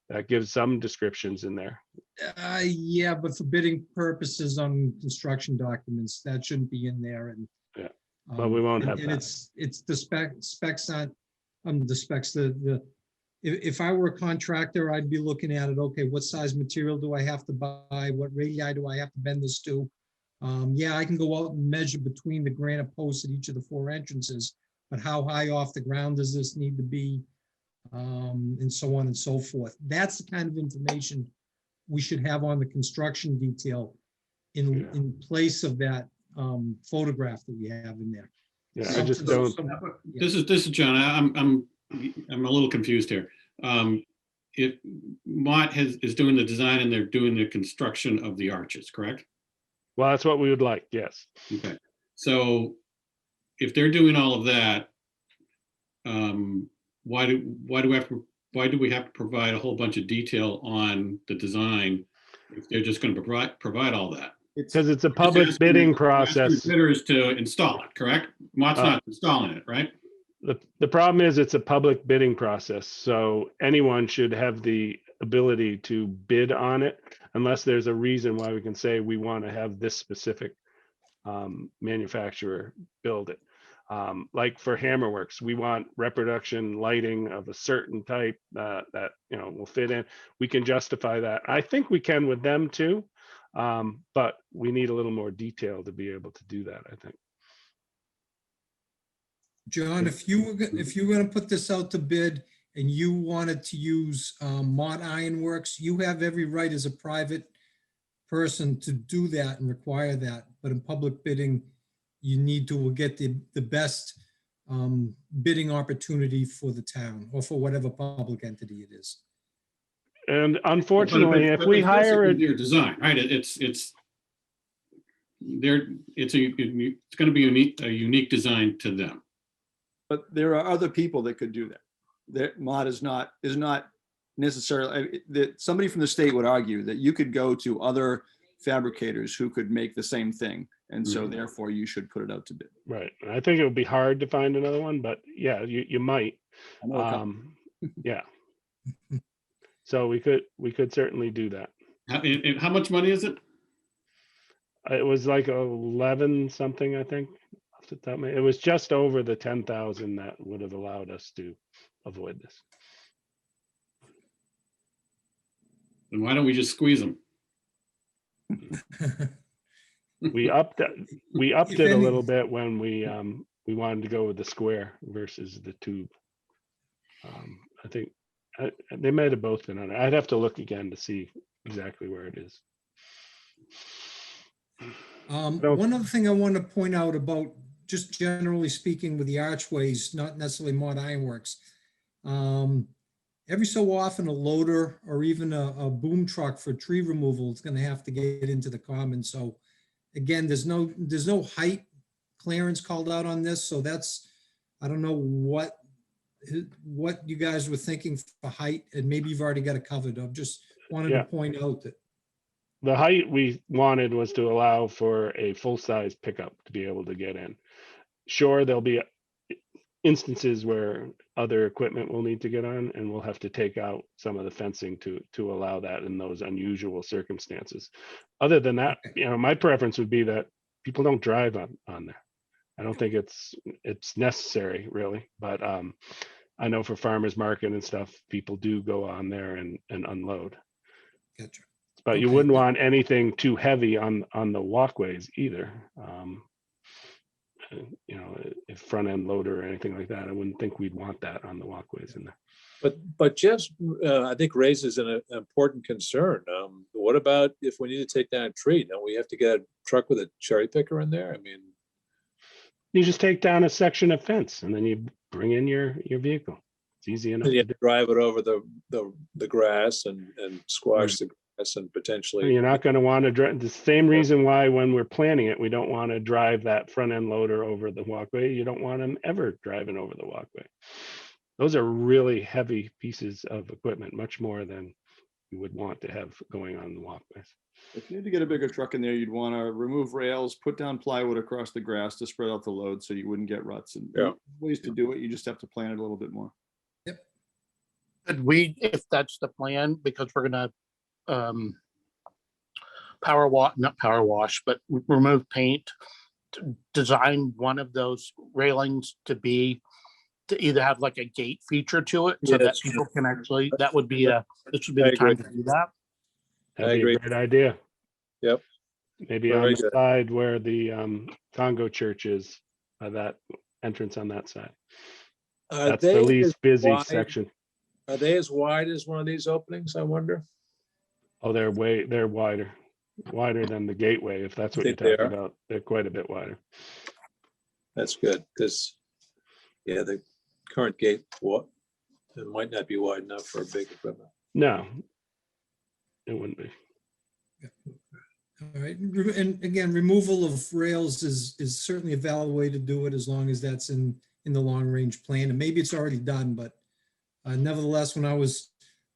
S1: that gives some descriptions in there.
S6: Yeah, but for bidding purposes on construction documents, that shouldn't be in there. And
S1: Yeah, but we won't have
S6: and
S1: that.
S6: it's the specs on the specs. If I were a contractor, I'd be looking at it. Okay, what size material do I have to buy? What radii do I have to bend this to? Yeah, I can go out and measure between the granite posts at each of the 4 entrances, but how high off the ground does this need to be? And so on and so forth. That's the kind of information we should have on the construction detail in place of that photograph that we have in there.
S1: Yeah, I just don't.
S4: This is John. I'm a little confused here. If Mott is doing the design and they're doing the construction of the arches, correct?
S1: Well, that's what we would like. Yes.
S4: Okay. So if they're doing all of that, why do we have to provide a whole bunch of detail on the design if they're just going to provide all that?
S1: Because it's a public bidding
S4: Asking
S1: process.
S4: bidders to install it, correct? Mott's not installing it, right?
S1: The problem is it's a public bidding process, so anyone should have the ability to bid on it unless there's a reason why we can say we want to have this specific manufacturer build it. Like for Hammerworks, we want reproduction lighting of a certain type that will fit in. We can justify that. I think we can with them too, but we need a little more detail to be able to do that, I think.
S6: John, if you were going to put this out to bid and you wanted to use Mott Ironworks, you have every right as a private person to do that and require that. But in public bidding, you need to get the best bidding opportunity for the town or for whatever public entity it is.
S1: And unfortunately, if we hire a
S4: their design, right? It's going to be a unique design to them.
S7: But there are other people that could do that. That Mott is not necessarily, that somebody from the state would argue that you could go to other fabricators who could make the same thing. And so therefore you should put it out to bid.
S1: Right. I think it would be hard to find another one, but yeah, you might. Yeah. So we could certainly do that.
S4: How much money is it?
S1: It was like 11 something, I think. It was just over the 10,000 that would have allowed us to avoid this.
S4: Then why don't we just squeeze them?
S1: We upped it a little bit when we wanted to go with the square versus the tube. I think they might have both been on it. I'd have to look again to see exactly where it is.
S6: One other thing I want to point out about just generally speaking with the archways, not necessarily Mott Ironworks. Every so often a loader or even a boom truck for tree removal is going to have to get into the common. So again, there's no height clearance called out on this. So that's, I don't know what you guys were thinking for height, and maybe you've already got it covered. I just wanted to point out that
S1: the height we wanted was to allow for a full-size pickup to be able to get in. Sure, there'll be instances where other equipment will need to get on, and we'll have to take out some of the fencing to allow that in those unusual circumstances. Other than that, my preference would be that people don't drive on there. I don't think it's necessary really, but I know for farmers market and stuff, people do go on there and unload.
S6: Gotcha.
S1: But you wouldn't want anything too heavy on the walkways either. you know, a front end loader or anything like that. I wouldn't think we'd want that on the walkways in there.
S2: But Jeff's, I think raises an important concern. What about if we need to take down a tree? Don't we have to get a truck with a cherry picker in there? I mean,
S1: You just take down a section of fence and then you bring in your vehicle. It's easy enough
S2: you
S1: to
S2: have
S1: do.
S2: to drive it over the grass and squash the grass and potentially.
S1: You're not going to want to drive, the same reason why when we're planning it, we don't want to drive that front end loader over the walkway. You don't want them ever driving over the walkway. Those are really heavy pieces of equipment, much more than you would want to have going on the walkways.
S7: If you had to get a bigger truck in there, you'd want to remove rails, put down plywood across the grass to spread out the load so you wouldn't get ruts. And
S2: Yeah.
S7: ways to do it, you just have to plan it a little bit more.
S8: Could we, if that's the plan, because we're gonna not power wash, but remove paint, design one of those railings to either have like a gate feature to it so that
S2: Yes.
S8: people can actually, this would be
S2: I
S8: the time
S2: agree.
S8: to do that.
S1: That'd
S2: I
S1: be
S2: agree.
S1: a great idea.
S2: Yep.
S1: Maybe on
S2: Very
S1: the
S2: good.
S1: side where the Congo church is, by that entrance on that side.
S2: Are
S1: That's the
S2: they
S1: least
S2: as
S1: busy
S2: wide-
S1: section.
S2: Are they as wide as one of these openings, I wonder?
S1: Oh, they're wider than the gateway, if that's what you're
S2: Think they
S1: talking
S2: are?
S1: about. They're quite a bit wider.
S2: That's good, because, yeah, the current gate, it might not be wide enough for a big equipment.
S1: No, it wouldn't be.
S6: All right, and again, removal of rails is certainly a valid way to do it as long as that's in the long-range plan. And maybe it's already done, but nevertheless, when I was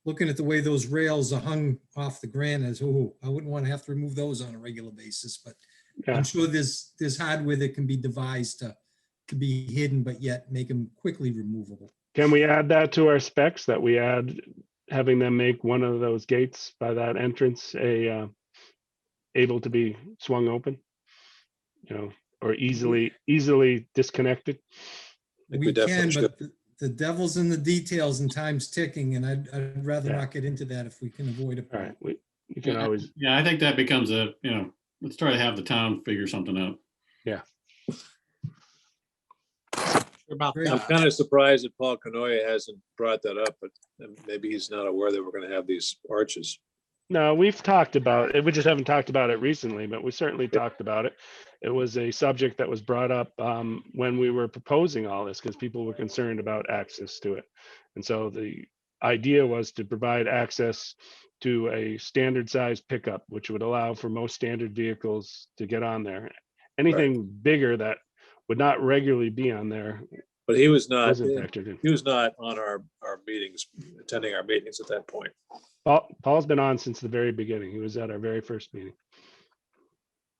S6: looking at the way those rails are hung off the ground, I said, oh, I wouldn't want to have to remove those on a regular basis, but
S1: Yeah.
S6: I'm sure there's hardware that can be devised to be hidden, but yet make them quickly removable.
S1: Can we add that to our specs, that we add having them make one of those gates by that entrance able to be swung open? You know, or easily disconnected?
S2: I think
S6: We can,
S2: definitely should.
S6: but the devil's in the details and time's ticking, and I'd rather
S1: Yeah.
S6: not get into that if we can avoid it.
S1: All right, you can always,
S4: Yeah, I think that becomes let's try to have the town figure something out.
S8: About
S6: Great.
S2: I'm
S8: that.
S2: kind of surprised that Paul Canoia hasn't brought that up, but maybe he's not aware that we're going to have these arches.
S1: no, we've talked about it. We just haven't talked about it recently, but we certainly talked about it. It was a subject that was brought up when we were proposing all this, because people were concerned about access to it. And so the idea was to provide access to a standard size pickup, which would allow for most standard vehicles to get on there. Anything bigger that would not regularly be on there
S2: But he was not,
S1: wasn't factored in.
S2: he was not on our meetings, attending our meetings at that point.
S1: Paul's been on since the very beginning. He was at our very first meeting.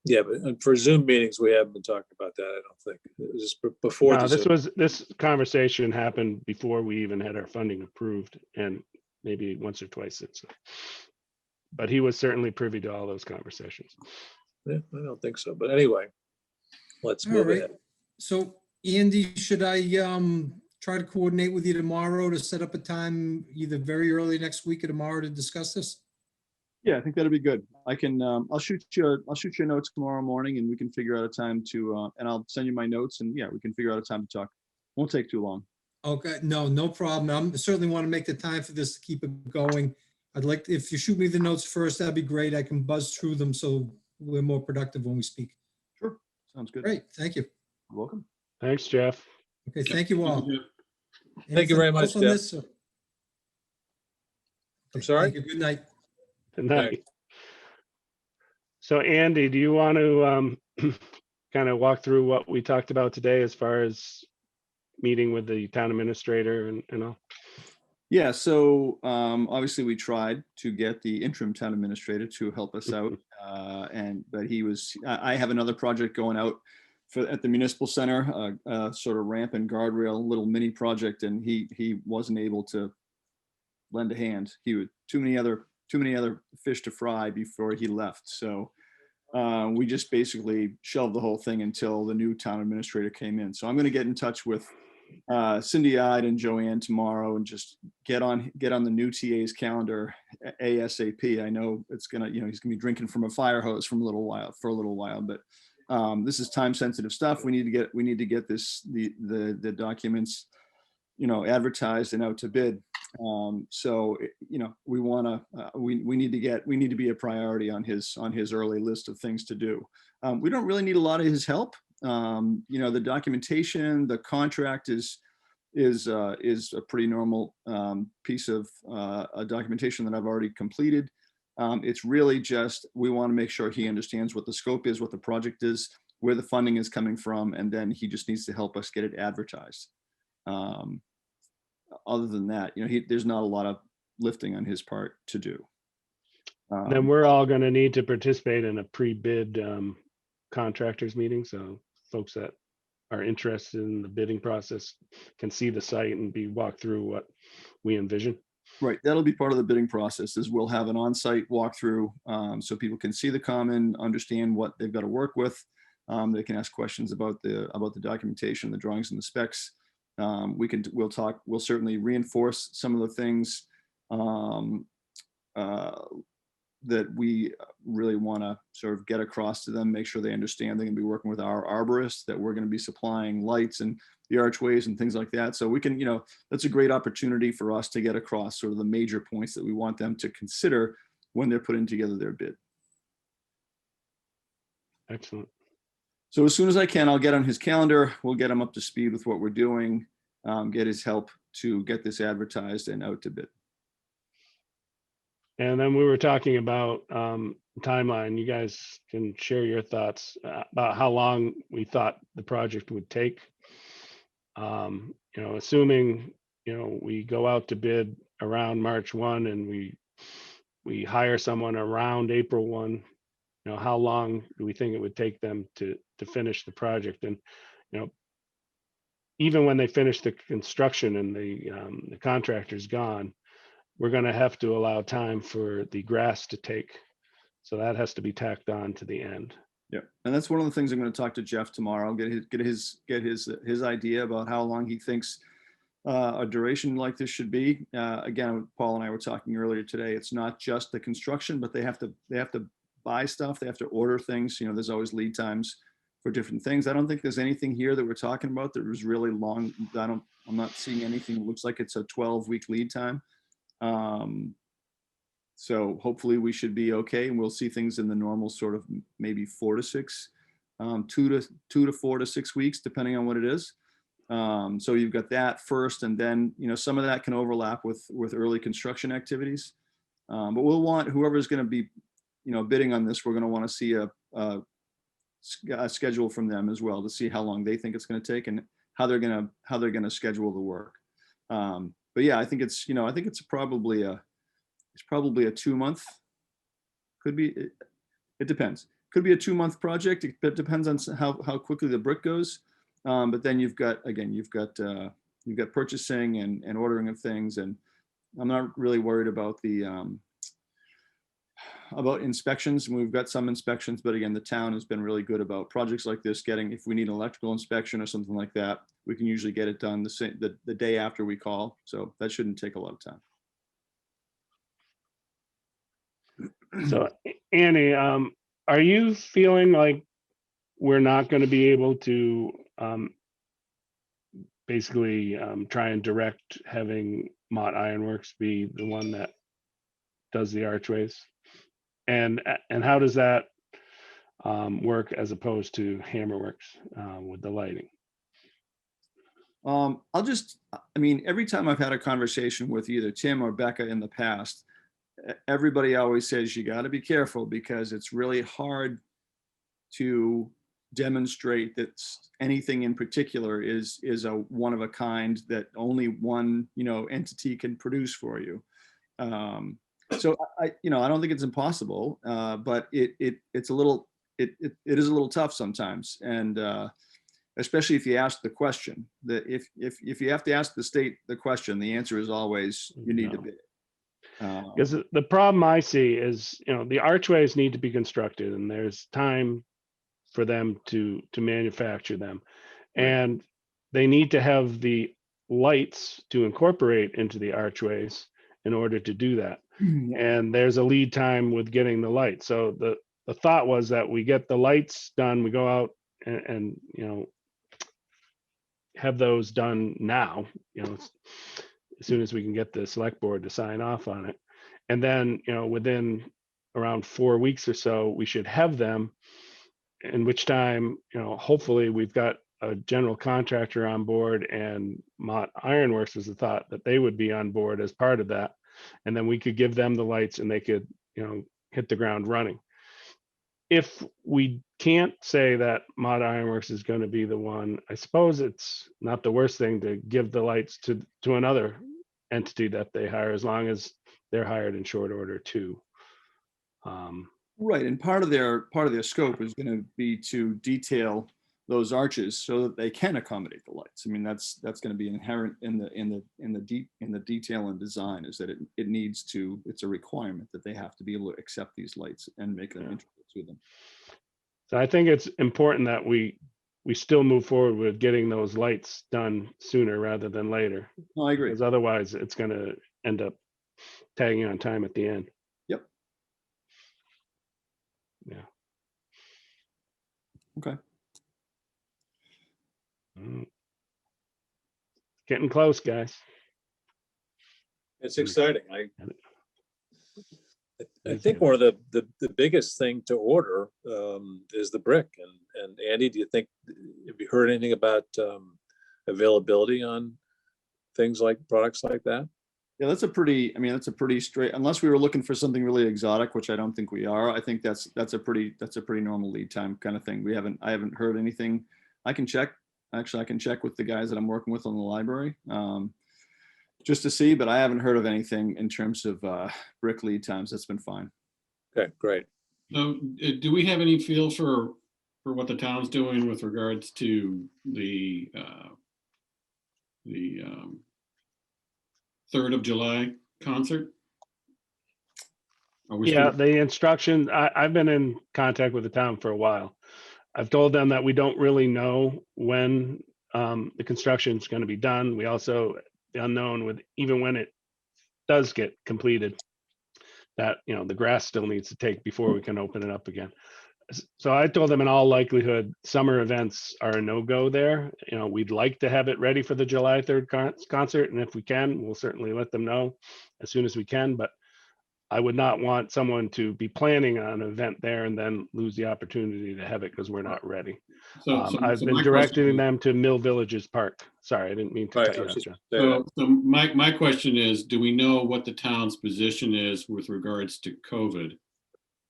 S2: Yeah, but for Zoom meetings, we haven't been talking about that, I don't think. It was before.
S1: No,
S2: the Zoom.
S1: this conversation happened before we even had our funding approved, and maybe once or twice since. But he was certainly privy to all those conversations.
S2: Yeah, I don't think so, but anyway, let's
S6: All
S2: move
S6: right.
S2: ahead.
S6: So Andy, should I try to coordinate with you tomorrow to set up a time either very early next week or tomorrow to discuss this?
S7: Yeah, I think that'd be good. I can, I'll shoot you notes tomorrow morning and we can figure out a time to, and I'll send you my notes and yeah, we can figure out a time to talk. Won't take too long.
S6: Okay, no problem. I certainly want to make the time for this to keep it going. I'd like, if you shoot me the notes first, that'd be great. I can buzz through them so we're more productive when we speak.
S7: Sure. Sounds good.
S6: Great, thank you.
S7: You're welcome.
S1: Thanks, Jeff.
S6: Okay, thank you all.
S2: Thank you very
S6: Anything
S2: much,
S6: else on
S2: Jeff.
S6: this, sir?
S2: I'm
S6: Okay,
S2: sorry?
S6: thank you. Good night.
S1: Good night. So Andy, do you want to kind of walk through what we talked about today as far as meeting with the town administrator and all?
S7: Yeah, so obviously we tried to get the interim town administrator to help us out. But I have another project going out at the municipal center, sort of ramp and guardrail, little mini project, and he wasn't able to lend a hand. He had too many other fish to fry before he left. So we just basically shelved the whole thing until the new town administrator came in. So I'm going to get in touch with Cindy Ide and Joanne tomorrow and just get on the new TA's calendar ASAP. I know it's gonna, he's gonna be drinking from a fire hose for a little while, but This is time sensitive stuff. We need to get the documents, advertised and out to bid. So, we need to be a priority on his early list of things to do. We don't really need a lot of his help. The documentation, the contract is a pretty normal piece of documentation that I've already completed. It's really just, we want to make sure he understands what the scope is, what the project is, where the funding is coming from, and then he just needs to help us get it advertised. Other than that, there's not a lot of lifting on his part to do.
S1: Then we're all going to need to participate in a pre-bid contractors meeting. So folks that are interested in the bidding process can see the site and be walked through what we envision.
S7: Right, that'll be part of the bidding process. Is we'll have an on-site walkthrough, so people can see the common, understand what they've got to work with. They can ask questions about the documentation, the drawings, and the specs. We'll certainly reinforce some of the things that we really want to sort of get across to them, make sure they understand they're going to be working with our arborists, that we're going to be supplying lights and the archways and things like that. So we can, that's a great opportunity for us to get across sort of the major points that we want them to consider when they're putting together their bid.
S1: Excellent.
S7: So as soon as I can, I'll get on his calendar. We'll get him up to speed with what we're doing, get his help to get this advertised and out to bid.
S1: And then we were talking about timeline. You guys can share your thoughts about how long we thought the project would take. Assuming, we go out to bid around March 1 and we hire someone around April 1, how long do we think it would take them to finish the project? And, even when they finish the construction and the contractor's gone, we're going to have to allow time for the grass to take. So that has to be tacked on to the end.
S7: Yeah, and that's one of the things I'm going to talk to Jeff tomorrow. Get his idea about how long he thinks a duration like this should be. Again, Paul and I were talking earlier today. It's not just the construction, but they have to buy stuff. They have to order things. There's always lead times for different things. I don't think there's anything here that we're talking about that was really long. I'm not seeing anything that looks like it's a 12-week lead time. So hopefully we should be okay, and we'll see things in the normal sort of maybe 4 to 6, 2 to 4 to 6 weeks, depending on what it is. So you've got that first, and then, some of that can overlap with early construction activities. But we'll want, whoever's going to be, bidding on this, we're going to want to see a schedule from them as well, to see how long they think it's going to take and how they're going to schedule the work. But yeah, I think it's probably a 2-month, could be, it depends. Could be a 2-month project. It depends on how quickly the brick goes. But then you've got purchasing and ordering of things. And I'm not really worried about about inspections. We've got some inspections, but again, the town has been really good about projects like this, if we need an electrical inspection or something like that, we can usually get it done the day after we call. So that shouldn't take a lot of time.
S1: So Annie, are you feeling like we're not going to be able to basically try and direct having Mott Ironworks be the one that does the archways? And how does that work as opposed to Hammerworks with the lighting?
S7: Every time I've had a conversation with either Tim or Becca in the past, everybody always says you got to be careful because it's really hard to demonstrate that anything in particular is a one of a kind that only one entity can produce for you. So I don't think it's impossible, but it is a little tough sometimes, and especially if you ask the question. That if you have to ask the state the question, the answer is always you need to bid.
S1: Because the problem I see is, the archways need to be constructed, and there's time for them to manufacture them, and they need to have the lights to incorporate into the archways in order to do that. And there's a lead time with getting the light. So the thought was that we get the lights done, we go out and you know, have those done now, you know, as soon as we can get the select board to sign off on it. And then, you know, within around 4 weeks or so, we should have them, in which time, you know, hopefully we've got a general contractor on board, and Mott Ironworks was the thought that they would be on board as part of that. And then we could give them the lights and they could, you know, hit the ground running. If we can't say that Mott Ironworks is going to be the one, I suppose it's not the worst thing to give the lights to another entity that they hire, as long as they're hired in short order too.
S7: Right, and part of their scope is going to be to detail those arches so that they can accommodate the lights. I mean, that's going to be inherent in the detail and design, is that it needs to, it's a requirement that they have to be able to accept these lights and make them integral to them.
S1: So I think it's important that we still move forward with getting those lights done sooner rather than later,
S7: No, I agree.
S1: because otherwise it's going to end up tagging on time at the end.
S7: Yep.
S1: Yeah.
S7: Okay.
S1: Getting close, guys.
S2: It's exciting. I think one of the biggest thing to order is the brick. And Andy, do you think, have you heard anything about availability on things like products like that?
S7: Yeah, that's a pretty straight, unless we were looking for something really exotic, which I don't think we are. I think that's a pretty normal lead time kind of thing. I haven't heard anything. I can check with the guys that I'm working with on the library, just to see, but I haven't heard of anything in terms of brick lead times. That's been fine.
S2: Okay, great.
S4: So do we have any feel for what the town's doing with regards to the 3rd of July concert? Are we
S1: Yeah,
S4: still-
S1: the instructions, I've been in contact with the town for a while. I've told them that we don't really know when the construction is going to be done. We also, the unknown with even when it does get completed, that, you know, the grass still needs to take before we can open it up again. So I told them in all likelihood, summer events are a no-go there. You know, we'd like to have it ready for the July 3rd concert. And if we can, we'll certainly let them know as soon as we can. But I would not want someone to be planning on an event there and then lose the opportunity to have it because we're not ready. I've been
S4: my
S1: directing
S4: question-
S1: them to Mill Villages Park. Sorry, I didn't mean to
S2: Right,
S1: cut
S2: I
S1: you
S2: was
S1: off,
S2: just
S1: John.
S2: saying
S4: So my question is, do we know what the town's position is with regards to COVID?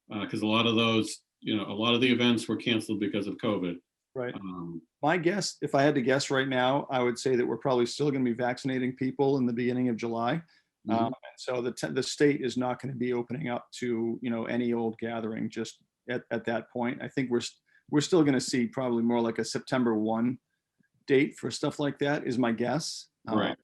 S4: Because a lot of those, you know, a lot of the events were canceled because of COVID.
S7: Right. My guess, if I had to guess right now, I would say that we're probably still going to be vaccinating people in the beginning of July.
S4: Mhm.
S7: And so the state is not going to be opening up to, you know, any old gathering just at that point. I think we're still going to see probably more like a September 1 date for stuff like that, is my guess.
S4: Right.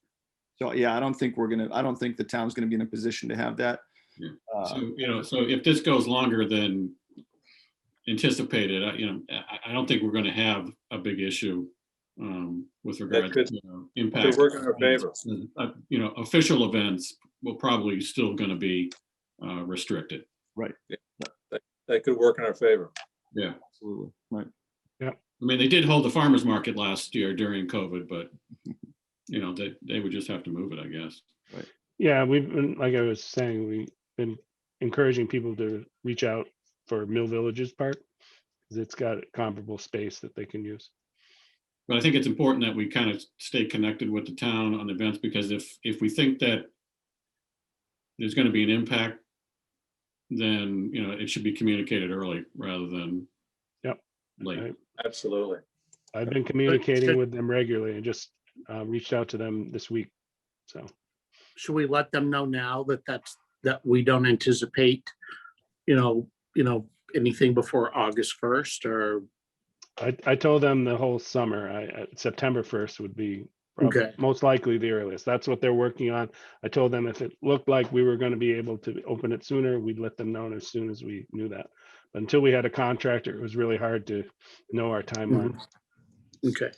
S7: So yeah, I don't think the town's going to be in a position to have that.
S4: Yeah. So, you know, so if this goes longer than anticipated, I don't think we're going to have a big issue with regards
S2: could-
S4: to impact.
S2: Could work in our favor.
S4: You know, official events will probably still going to be restricted.
S7: Right.
S2: That could work in our favor.
S4: Yeah.
S7: Absolutely. Right.
S4: I mean, they did hold the farmer's market last year during COVID, but, you know, they would just have to move it, I guess.
S1: Yeah, we've been, like I was saying, we've been encouraging people to reach out for Mill Villages Park, because it's got a comparable space that they can use.
S4: But I think it's important that we kind of stay connected with the town on events, because if we think that there's going to be an impact, then, you know, it should be communicated early rather than
S1: Yep.
S4: late.
S1: Right.
S2: Absolutely.
S1: I've been communicating with them regularly and just reached out to them this week. So
S8: Should we let them know now that we don't anticipate, you know, anything before August 1st, or?
S1: I told them the whole summer, September 1st would be
S8: Okay.
S1: most likely the earliest. That's what they're working on. I told them if it looked like we were going to be able to open it sooner, we'd let them know as soon as we knew that. But until we had a contractor, it was really hard to know our timeline.
S8: Okay.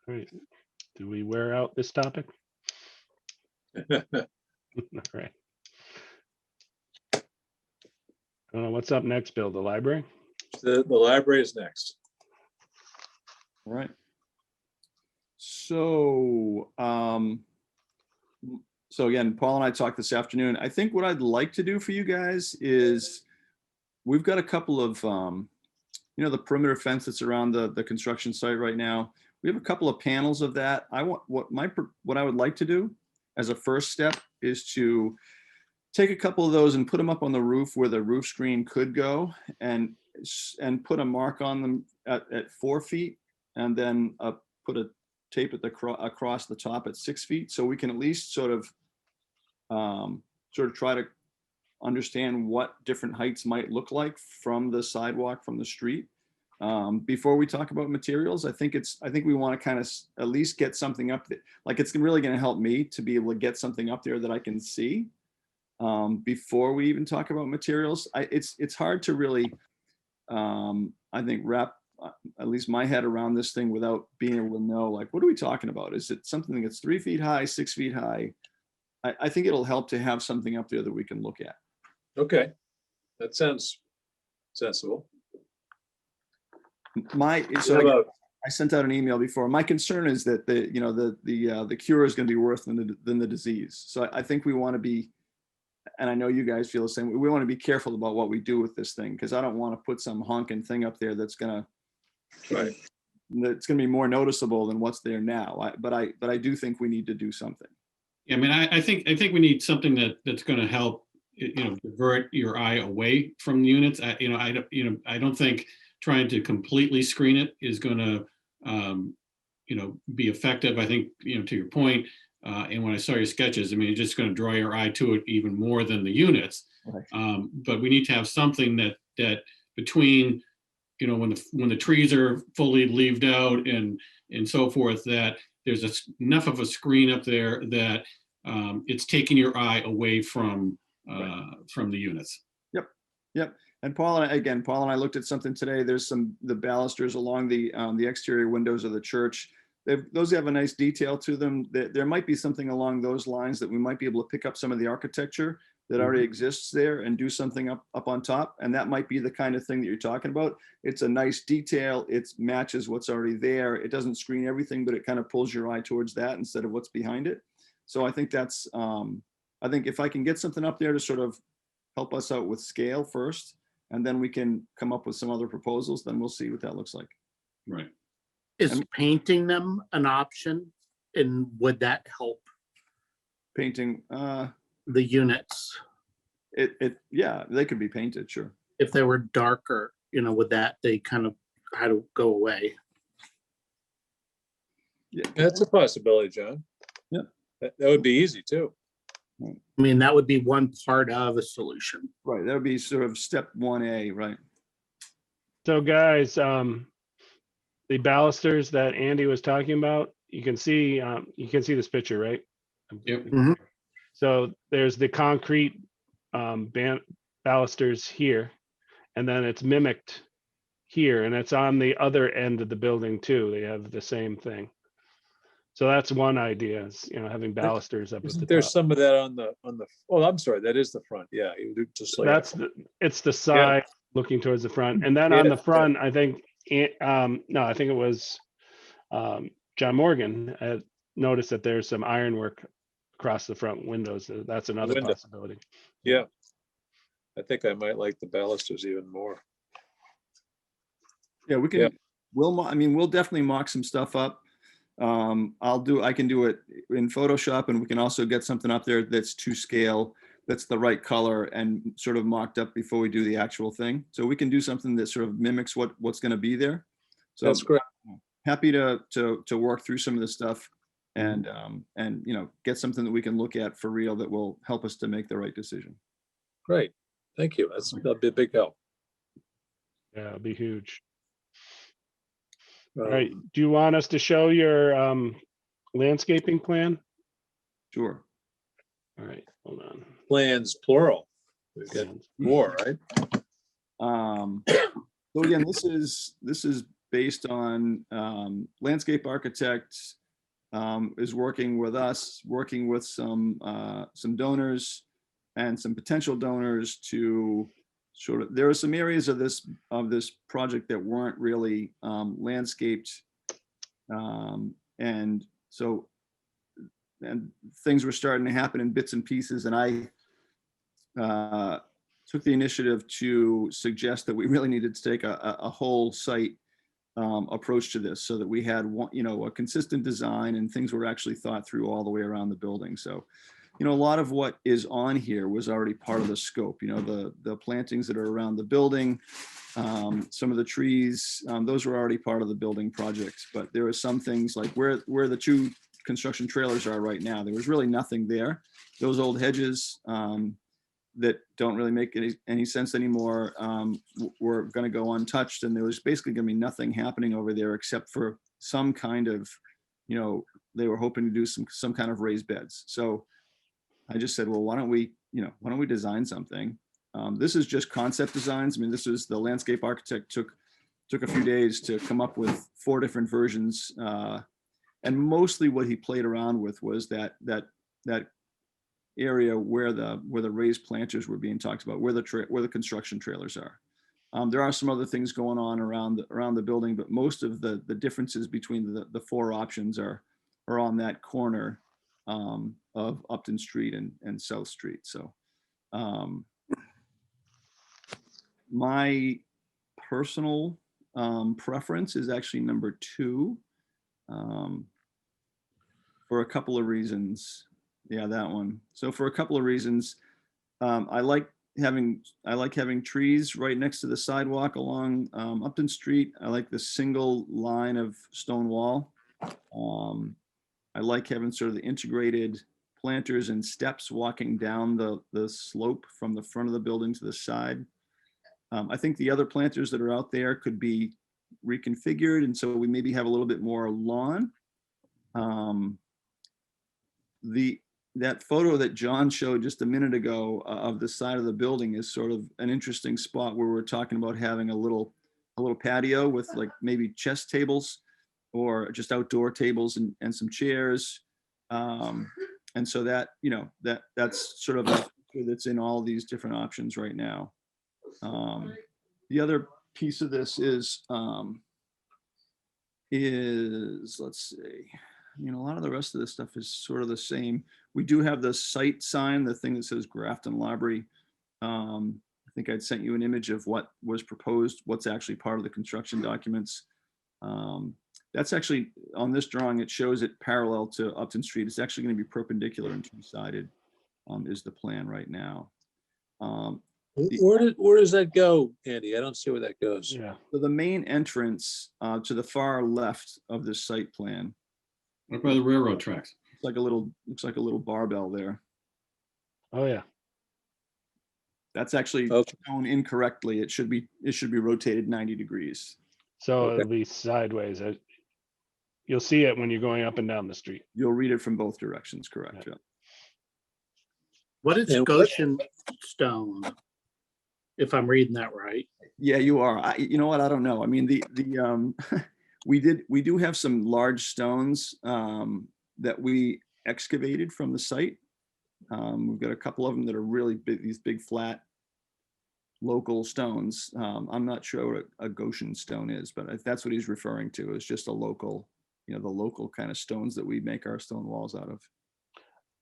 S1: All right. Do we wear out this topic? All right. What's up next, Bill? The library?
S2: The library is next.
S7: All right. So, so again, Paul and I talked this afternoon. I think what I'd like to do for you guys is we've got a couple of, you know, the perimeter fence that's around the construction site right now. We have a couple of panels of that. What I would like to do as a first step is to take a couple of those and put them up on the roof where the roof screen could go, and put a mark on them at 4 feet, and then put a tape at across the top at 6 feet, so we can at least sort of try to understand what different heights might look like from the sidewalk, from the street. Before we talk about materials, I think we want to kind of at least get something up there. Like, it's really going to help me to be able to get something up there that I can see before we even talk about materials. It's hard to really, I think, wrap at least my head around this thing without being able to know, like, what are we talking about? Is it something that's 3 feet high, 6 feet high? I think it'll help to have something up there that we can look at.
S2: Okay, that sounds sensible.
S7: I sent out an email before. My concern is that the cure is going to be worse than the disease. So I think we want to be, and I know you guys feel the same. We want to be careful about what we do with this thing, because I don't want to put some honking thing up there that's going to be more noticeable than what's there now. But I do think we need to do something.
S4: Yeah, I mean, I think we need something that's going to help, divert your eye away from the units. I don't think trying to completely screen it is going to, be effective. I think, to your point, and when I saw your sketches, I mean, it's just going to draw your eye to it even more than the units.
S7: Right.
S4: But we need to have something that between, when the trees are fully leaved out and so forth, that there's enough of a screen up there that it's taking your eye away from the units.
S7: Yep. And Paul and I looked at something today. There's the balusters along the exterior windows of the church. Those have a nice detail to them. There might be something along those lines that we might be able to pick up some of the architecture that already exists there and do something up on top. And that might be the kind of thing that you're talking about. It's a nice detail. It matches what's already there. It doesn't screen everything, but it kind of pulls your eye towards that instead of what's behind it. So I think that's, I think if I can get something up there to sort of help us out with scale first, and then we can come up with some other proposals, then we'll see what that looks like.
S4: Right.
S8: Is painting them an option, and would that help
S7: Painting,
S8: the units
S7: yeah, they could be painted, sure.
S8: if they were darker? Would that they kind of had to go away?
S7: Yeah,
S2: That's a possibility, John.
S7: Yeah.
S2: That would be easy too.
S8: I mean, that would be one part of a solution.
S7: right. That would be sort of step 1A, right?
S1: So guys, the balusters that Andy was talking about, you can see this picture, right?
S4: Yep.
S8: Mhm.
S1: So there's the concrete balusters here, and then it's mimicked here, and it's on the other end of the building too. They have the same thing. So that's one idea, is, having balusters up at the
S2: Isn't there
S1: top.
S2: some of that on the, oh, I'm sorry, that is the front. Yeah, you do just like.
S1: It's the side looking towards the front, and then on the front, I think, no, I think it was John Morgan noticed that there's some ironwork across the front windows. That's another
S2: Window.
S1: possibility.
S2: Yeah. I think I might like the balusters even more.
S7: Yeah, we can,
S2: Yeah.
S7: we'll definitely mock some stuff up. I can do it in Photoshop, and we can also get something up there that's to scale, that's the right color and sort of mocked up before we do the actual thing. So we can do something that sort of mimics what's going to be there. So
S2: That's great.
S7: happy to work through some of this stuff and get something that we can look at for real that will help us to make the right decision.
S2: Great. Thank you. That'll be a big help.
S1: Yeah, it'd be huge. All right. Do you want us to show your landscaping plan?
S7: Sure.
S1: All right, hold on.
S2: Plans plural. We've got more, right?
S7: So again, this is based on landscape architect is working with us, working with some donors and some potential donors to sort of, there are some areas of this project that weren't really landscaped. And so, and things were starting to happen in bits and pieces. And I took the initiative to suggest that we really needed to take a whole site approach to this, so that we had one, a consistent design and things were actually thought through all the way around the building. So, a lot of what is on here was already part of the scope. The plantings that are around the building, some of the trees, those were already part of the building project. But there are some things like where the two construction trailers are right now, there was really nothing there. Those old hedges that don't really make any sense anymore were going to go untouched, and there was basically going to be nothing happening over there except for some kind of, they were hoping to do some kind of raised beds. So I just said, well, why don't we design something? This is just concept designs. I mean, this is the landscape architect took a few days to come up with 4 different versions, and mostly what he played around with was that area where the raised planters were being talked about, where the construction trailers are. There are some other things going on around the building, but most of the differences between the 4 options are on that corner of Upton Street and South Street. So my personal preference is actually number 2 for a couple of reasons. Yeah, that one. So for a couple of reasons, I like having trees right next to the sidewalk along Upton Street. I like the single line of stone wall. I like having sort of the integrated planters and steps walking down the slope from the front of the building to the side. I think the other planters that are out there could be reconfigured, and so we maybe have a little bit more lawn. That photo that John showed just a minute ago of the side of the building is sort of an interesting spot where we're talking about having a little patio with like maybe chess tables or just outdoor tables and some chairs. And so that, that's sort of a feature that's in all these different options right now. The other piece of this is let's see, a lot of the rest of this stuff is sort of the same. We do have the site sign, the thing that says Grafton Library. I think I'd sent you an image of what was proposed, what's actually part of the construction documents. That's actually, on this drawing, it shows it parallel to Upton Street. It's actually going to be perpendicular and two-sided, is the plan right now.
S2: Where does that go, Andy? I don't see where that goes.
S1: Yeah.
S7: So the main entrance to the far left of this site plan,
S4: Up by the railroad tracks.
S7: looks like a little barbell there.
S1: Oh, yeah.
S7: That's actually
S2: Okay.
S7: shown incorrectly. It should be rotated 90 degrees.
S1: So
S2: Okay.
S1: it'll be sideways. You'll see it when you're going up and down the street.
S7: You'll read it from both directions, correct?
S1: Yeah.
S7: Yeah.
S8: What is
S2: And what-
S8: Goshen stone? If I'm reading that right.
S7: Yeah, you are. You know what? I don't know. I mean, we do have some large stones that we excavated from the site. We've got a couple of them that are really big, these big flat local stones. I'm not sure what a Goshen stone is, but if that's what he's referring to, it's just a local, the local kind of stones that we make our stone walls out of.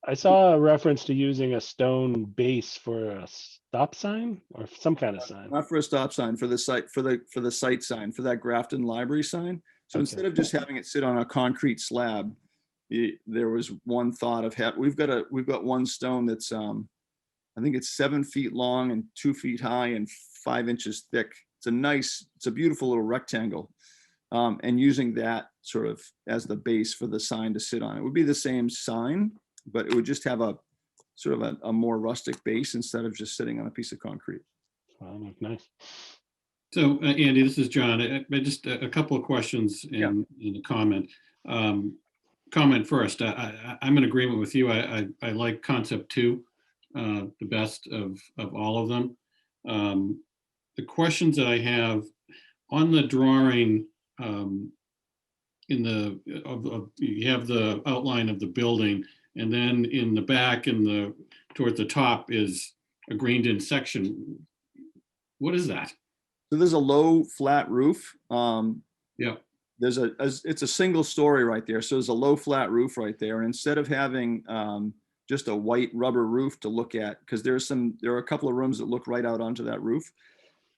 S1: I saw a reference to using a stone base for a stop sign or some kind of sign.
S7: Not for a stop sign, for the site, for the site sign, for that Grafton Library sign. So
S1: Okay.
S7: instead of just having it sit on a concrete slab, there was one thought of we've got one stone that's I think it's 7 feet long and 2 feet high and 5 inches thick. It's a beautiful little rectangle. And using that sort of as the base for the sign to sit on. It would be the same sign, but it would just have a sort of a more rustic base instead of just sitting on a piece of concrete.
S1: Wow, nice.
S4: So Andy, this is John. I just a couple of questions in the comment. Comment first. I'm in agreement with you. I like concept 2 the best of all of them. The questions that I have on the drawing, you have the outline of the building, and then in the back and toward the top is a greened in section. What is that?
S7: So there's a low flat roof.
S4: Yeah,
S7: It's a single story right there. So there's a low flat roof right there. And instead of having just a white rubber roof to look at, because there are a couple of rooms that look right out onto that roof.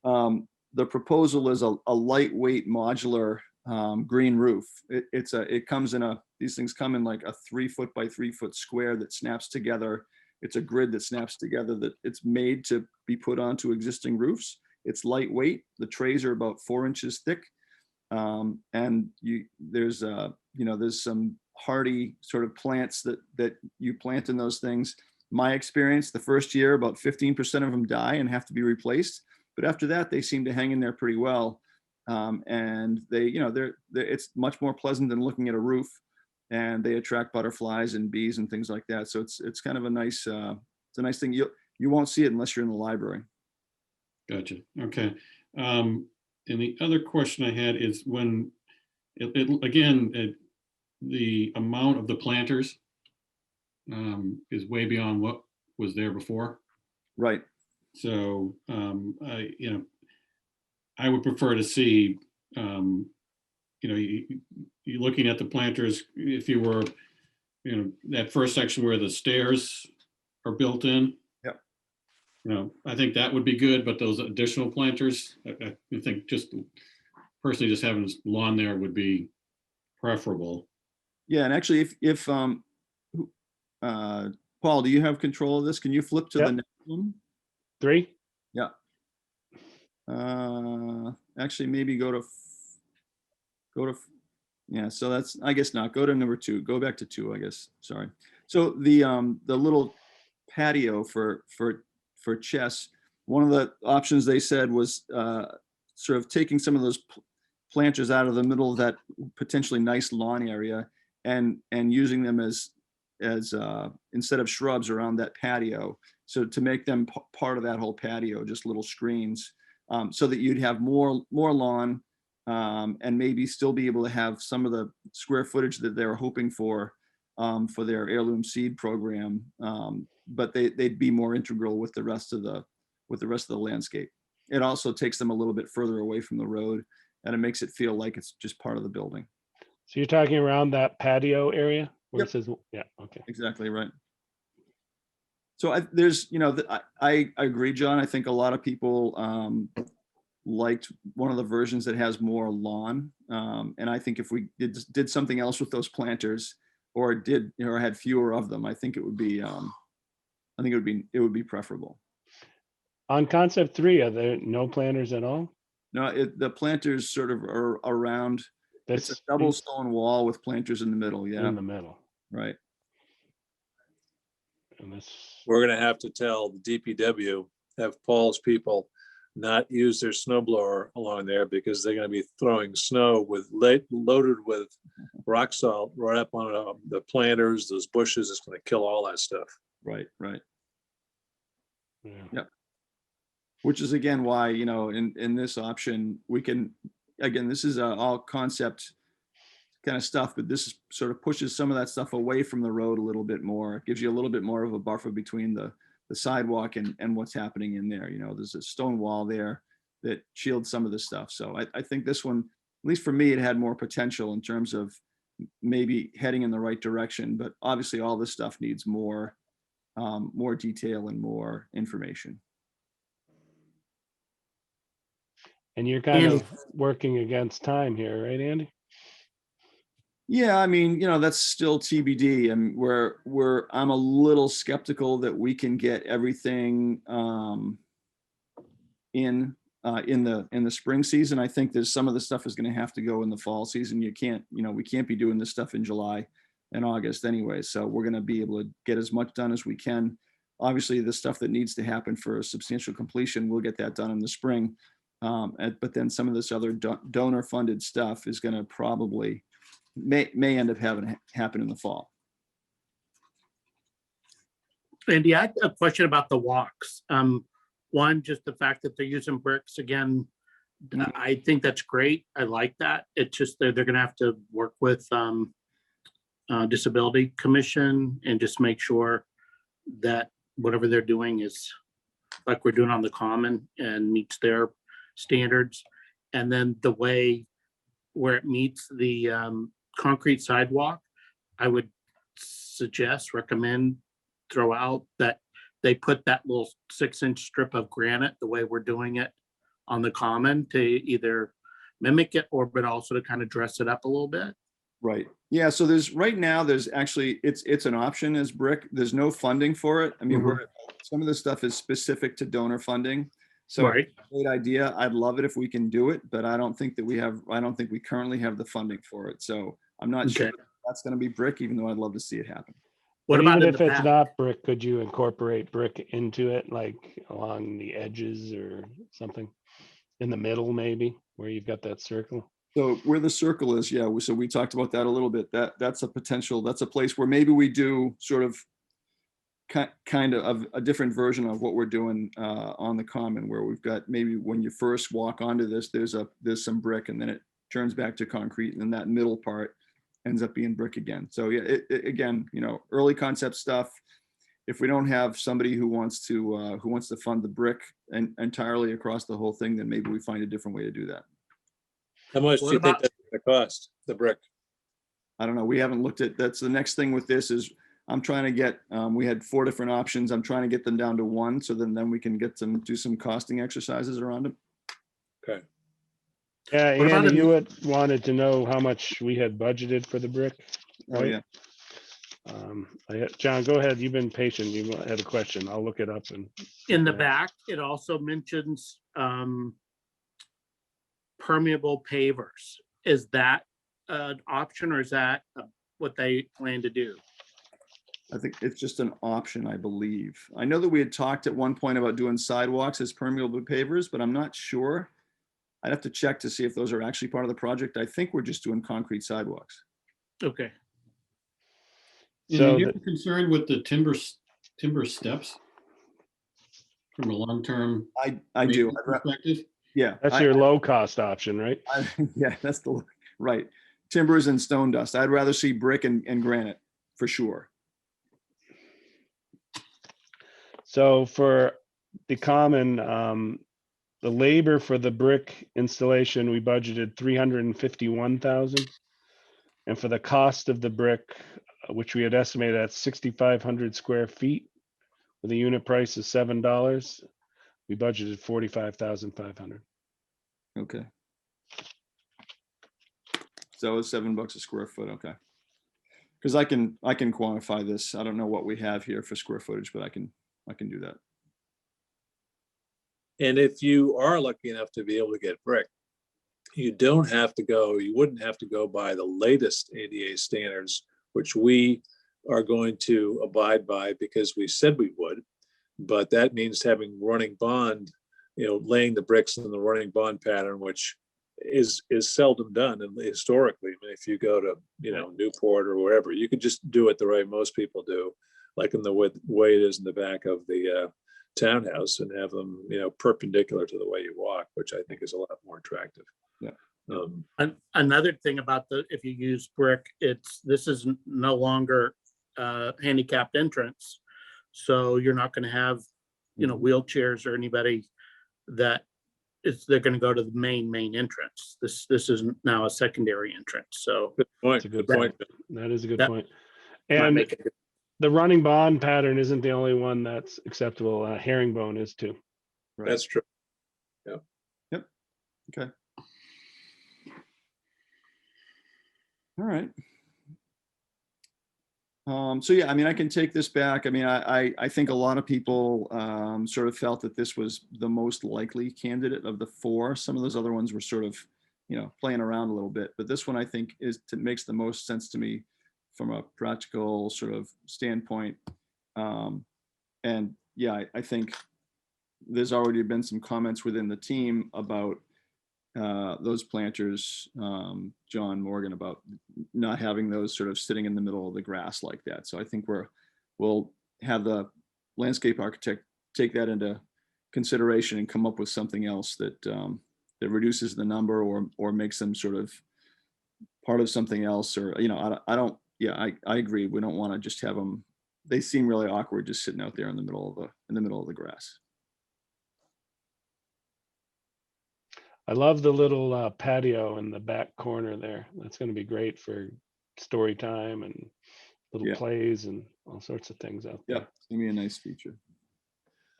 S7: The proposal is a lightweight modular green roof. These things come in like a 3 foot by 3 foot square that snaps together. It's a grid that snaps together, that it's made to be put onto existing roofs. It's lightweight. The trays are about 4 inches thick. And there's some hardy sort of plants that you plant in those things. My experience, the first year, about 15% of them die and have to be replaced. But after that, they seem to hang in there pretty well. And it's much more pleasant than looking at a roof, and they attract butterflies and bees and things like that. So it's kind of a nice, it's a nice thing. You won't see it unless you're in the library.
S4: gotcha. Okay. And the other question I had is when the amount of the planters is way beyond what was there before.
S7: Right.
S4: So I would prefer to see, you're looking at the planters, if you were, that first section where the stairs are built in.
S7: Yep.
S4: I think that would be good, but those additional planters, I think just personally just having lawn there would be preferable.
S7: Yeah, and actually, if Paul, do you have control of this? Can you flip to
S1: Yep.
S7: the next one?
S1: 3.
S7: Yeah. Actually, maybe go to. Yeah, so that's, I guess not. Go to number 2. Go back to 2, I guess. Sorry. So the little patio for chess. One of the options they said was sort of taking some of those planters out of the middle of that potentially nice lawn area and using them as instead of shrubs around that patio. So to make them part of that whole patio, just little screens, so that you'd have more lawn, and maybe still be able to have some of the square footage that they're hoping for their heirloom seed program. But they'd be more integral with the rest of the landscape. It also takes them a little bit further away from the road, and it makes it feel like it's just part of the building.
S1: So you're talking around that patio area where
S7: Yep.
S1: it says, yeah, okay.
S7: Exactly right. So I agree, John. I think a lot of people liked one of the versions that has more lawn. And I think if we did something else with those planters, or had fewer of them, I think it would be preferable.
S1: On concept 3, are there no planters at all?
S7: No, the planters sort of are around. It's a
S1: This
S7: double
S1: piece
S7: stone wall with planters in the middle. Yeah,
S1: in the middle.
S7: right.
S1: And this,
S2: We're gonna have to tell the DPW, have Paul's people not use their snow blower along there, because they're gonna be throwing snow loaded with rock salt right up on the planters, those bushes. It's gonna kill all that stuff.
S7: Right.
S1: yeah.
S7: Yep. Which is again why, in this option, we can, again, this is all concept kind of stuff, but this sort of pushes some of that stuff away from the road a little bit more. It gives you a little bit more of a buffer between the sidewalk and what's happening in there. There's a stone wall there that shields some of the stuff. So I think this one, at least for me, it had more potential in terms of maybe heading in the right direction, but obviously all this stuff needs more detail and more information.
S1: And you're kind
S8: Andy.
S1: of working against time here, right, Andy?
S7: Yeah, I mean, that's still TBD, and I'm a little skeptical that we can get everything in the spring season. I think there's some of the stuff is going to have to go in the fall season. We can't be doing this stuff in July and August anyway. So we're going to be able to get as much done as we can. Obviously, the stuff that needs to happen for a substantial completion, we'll get that done in the spring. But then some of this other donor funded stuff is going to probably may end up having happen in the fall.
S8: Andy, I had a question about the walks. One, just the fact that they're using bricks again. I think that's great. I like that. It's just they're gonna have to work with Disability Commission and just make sure that whatever they're doing is like we're doing on the common and meets their standards. And then the way where it meets the concrete sidewalk, I would recommend, throw out that they put that little 6-inch strip of granite, the way we're doing it on the common, to either mimic it or, but also to kind of dress it up a little bit.
S7: Right. Yeah. So right now there's actually, it's an option as brick. There's no funding for it. I mean, some of this stuff is specific to donor funding. So
S8: Right.
S7: great idea. I'd love it if we can do it, but I don't think we currently have the funding for it. So I'm not sure
S8: Okay.
S7: that's going to be brick, even though I'd love to see it happen.
S8: What
S1: But
S8: about
S1: even
S8: in
S1: if
S8: the
S1: it's
S8: back?
S1: not brick, could you incorporate brick into it, like along the edges or something? In the middle, maybe, where you've got that circle?
S7: So where the circle is, yeah. So we talked about that a little bit. That's a potential, that's a place where maybe we do sort of kind of a different version of what we're doing on the common, where we've got, maybe when you first walk onto this, there's some brick, and then it turns back to concrete, and then that middle part ends up being brick again. So yeah, again, early concept stuff. If we don't have somebody who wants to fund the brick and entirely across the whole thing, then maybe we find a different way to do that.
S2: How much do
S8: What
S2: you think
S8: about-
S2: that's gonna cost, the brick?
S7: I don't know. We haven't looked at, that's the next thing with this is I'm trying to get, we had 4 different options. I'm trying to get them down to 1. So then we can do some costing exercises around them.
S2: Okay.
S1: Yeah,
S8: What about
S1: Andy,
S8: in-
S1: you wanted to know how much we had budgeted for the brick,
S7: Oh,
S1: right?
S7: yeah.
S1: John, go ahead. You've been patient. You had a question. I'll look it up and.
S8: In the back, it also mentions permeable pavers. Is that an option, or is that what they plan to do?
S7: I think it's just an option, I believe. I know that we had talked at one point about doing sidewalks as permeable pavers, but I'm not sure. I'd have to check to see if those are actually part of the project. I think we're just doing concrete sidewalks.
S8: Okay.
S1: So
S4: Are you
S1: the-
S4: concerned with the timber steps? From a long-term
S7: I do.
S4: maintenance perspective?
S7: Yeah.
S1: That's your low cost option, right?
S7: Yeah, that's right. Timbers and stone dust. I'd rather see brick and granite for sure.
S1: So for the common, the labor for the brick installation, we budgeted 351,000. And for the cost of the brick, which we had estimated at 6,500 square feet, with a unit price of $7, we budgeted 45,500.
S7: Okay. So it's $7 a square foot. Okay. Because I can quantify this. I don't know what we have here for square footage, but I can do that.
S2: And if you are lucky enough to be able to get brick, you wouldn't have to go by the latest ADA standards, which we are going to abide by because we said we would. But that means having running bond, laying the bricks in the running bond pattern, which is seldom done. And historically, I mean, if you go to, Newport or wherever, you could just do it the way most people do, like in the way it is in the back of the townhouse, and have them, perpendicular to the way you walk, which I think is a lot more attractive.
S7: Yeah.
S8: Another thing about if you use brick, this is no longer handicapped entrance. So you're not going to have, wheelchairs or anybody that they're going to go to the main entrance. This is now a secondary entrance. So
S2: Good point.
S1: That's a good
S2: Good point.
S1: That is a good
S8: That
S1: point.
S8: might
S1: And
S8: make it-
S1: the running bond pattern isn't the only one that's acceptable. Herringbone is too.
S7: Right.
S2: That's true.
S7: Okay. All right. So yeah, I mean, I can take this back. I mean, I think a lot of people sort of felt that this was the most likely candidate of the 4. Some of those other ones were sort of, playing around a little bit, but this one I think makes the most sense to me from a practical sort of standpoint. And yeah, I think there's already been some comments within the team about those planters, John Morgan, about not having those sort of sitting in the middle of the grass like that. So I think we'll have the landscape architect take that into consideration and come up with something else that reduces the number or makes them sort of part of something else, or, I don't, yeah, I agree. We don't want to just have them, they seem really awkward just sitting out there in the middle of the grass.
S1: I love the little patio in the back corner there. That's going to be great for story time and little
S7: Yeah.
S1: plays and all sorts of things out
S7: Yeah,
S1: there.
S7: it's gonna be a nice feature.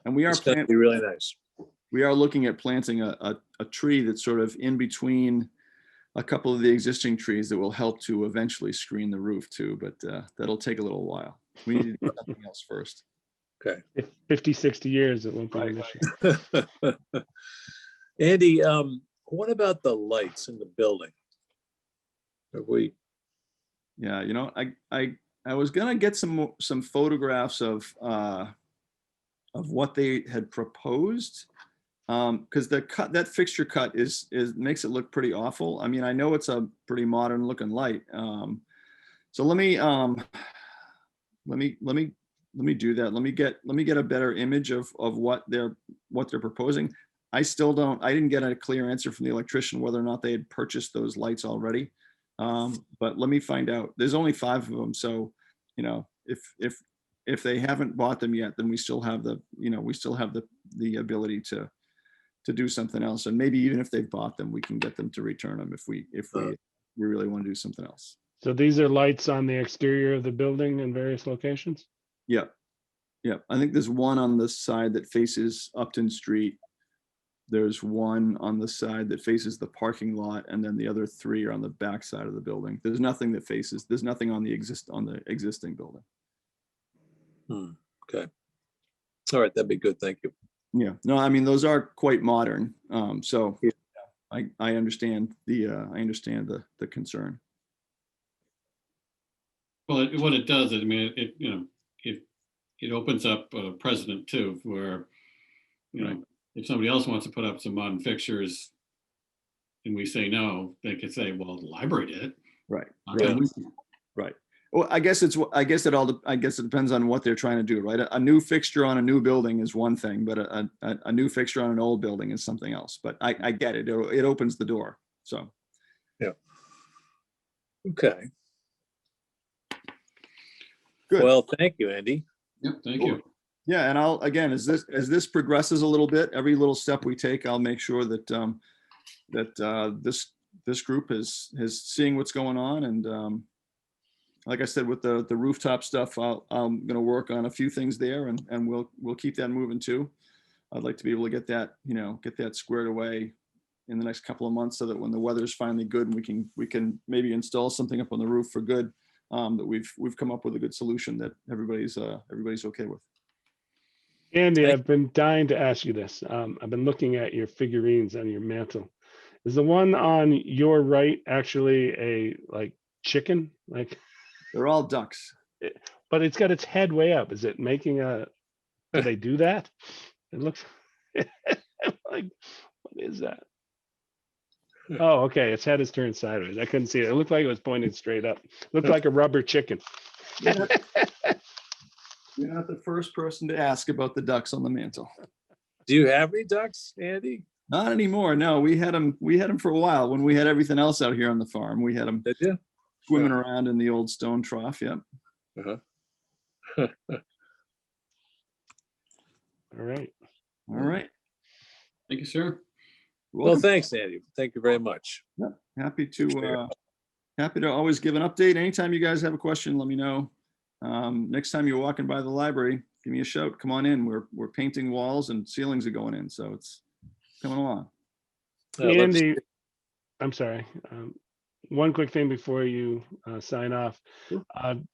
S7: And we are
S2: It's gonna be really nice.
S7: we are looking at planting a tree that's sort of in between a couple of the existing trees that will help to eventually screen the roof too, but that'll take a little while. We need to do something else first.
S2: Okay.
S1: 50, 60 years, it won't be an issue.
S2: Andy, what about the lights in the building? Have we,
S7: Yeah, I was gonna get some photographs of what they had proposed. Because that fixture cut is makes it look pretty awful. I mean, I know it's a pretty modern looking light. So let me do that. Let me get a better image of what they're proposing. I didn't get a clear answer from the electrician whether or not they had purchased those lights already. But let me find out. There's only 5 of them, so if they haven't bought them yet, then we still have the ability to do something else. And maybe even if they've bought them, we can get them to return them if we really want to do something else.
S1: So these are lights on the exterior of the building in various locations?
S7: Yeah. I think there's one on the side that faces Upton Street. There's one on the side that faces the parking lot, and then the other 3 are on the back side of the building. There's nothing on the existing building.
S2: okay. All right, that'd be good. Thank you.
S7: Yeah, no, I mean, those are quite modern. So I understand the concern.
S4: Well, what it does, I mean, it opens up a precedent too, where,
S7: Right.
S4: if somebody else wants to put up some modern fixtures and we say no, they could say, well, the library did it.
S7: Right.
S4: Yeah.
S7: Right. Well, I guess it depends on what they're trying to do, right? A new fixture on a new building is one thing, but a new fixture on an old building is something else. But I get it. It opens the door. So.
S2: Yeah. Okay.
S7: Good.
S2: Well, thank you, Andy.
S4: Yep, thank you.
S7: Yeah, and I'll, again, as this progresses a little bit, every little step we take, I'll make sure that this group is seeing what's going on. And like I said, with the rooftop stuff, I'm going to work on a few things there, and we'll keep that moving too. I'd like to be able to get that squared away in the next couple of months, so that when the weather's finally good and we can maybe install something up on the roof for good, that we've come up with a good solution that everybody's okay with.
S1: Andy, I've been dying to ask you this. I've been looking at your figurines on your mantle. Is the one on your right actually a chicken?
S7: They're all ducks.
S1: But it's got its head way up. Is it making do they do that? It looks like, what is that? Oh, okay. Its head is turned sideways. I couldn't see it. It looked like it was pointed straight up. It looked like a rubber chicken.
S7: You're not the first person to ask about the ducks on the mantle.
S2: Do you have any ducks, Andy?
S7: Not anymore. No, we had them for a while when we had everything else out here on the farm. We had them
S2: Did you?
S7: swimming around in the old stone trough. Yep.
S2: Uh-huh.
S1: All right.
S7: All right.
S4: Thank you, sir.
S2: Well, thanks, Andy. Thank you very much.
S7: Yep. Happy to always give an update. Anytime you guys have a question, let me know. Next time you're walking by the library, give me a shout. Come on in. We're painting walls and ceilings are going in, so it's coming along.
S1: Andy, I'm sorry. One quick thing before you sign off.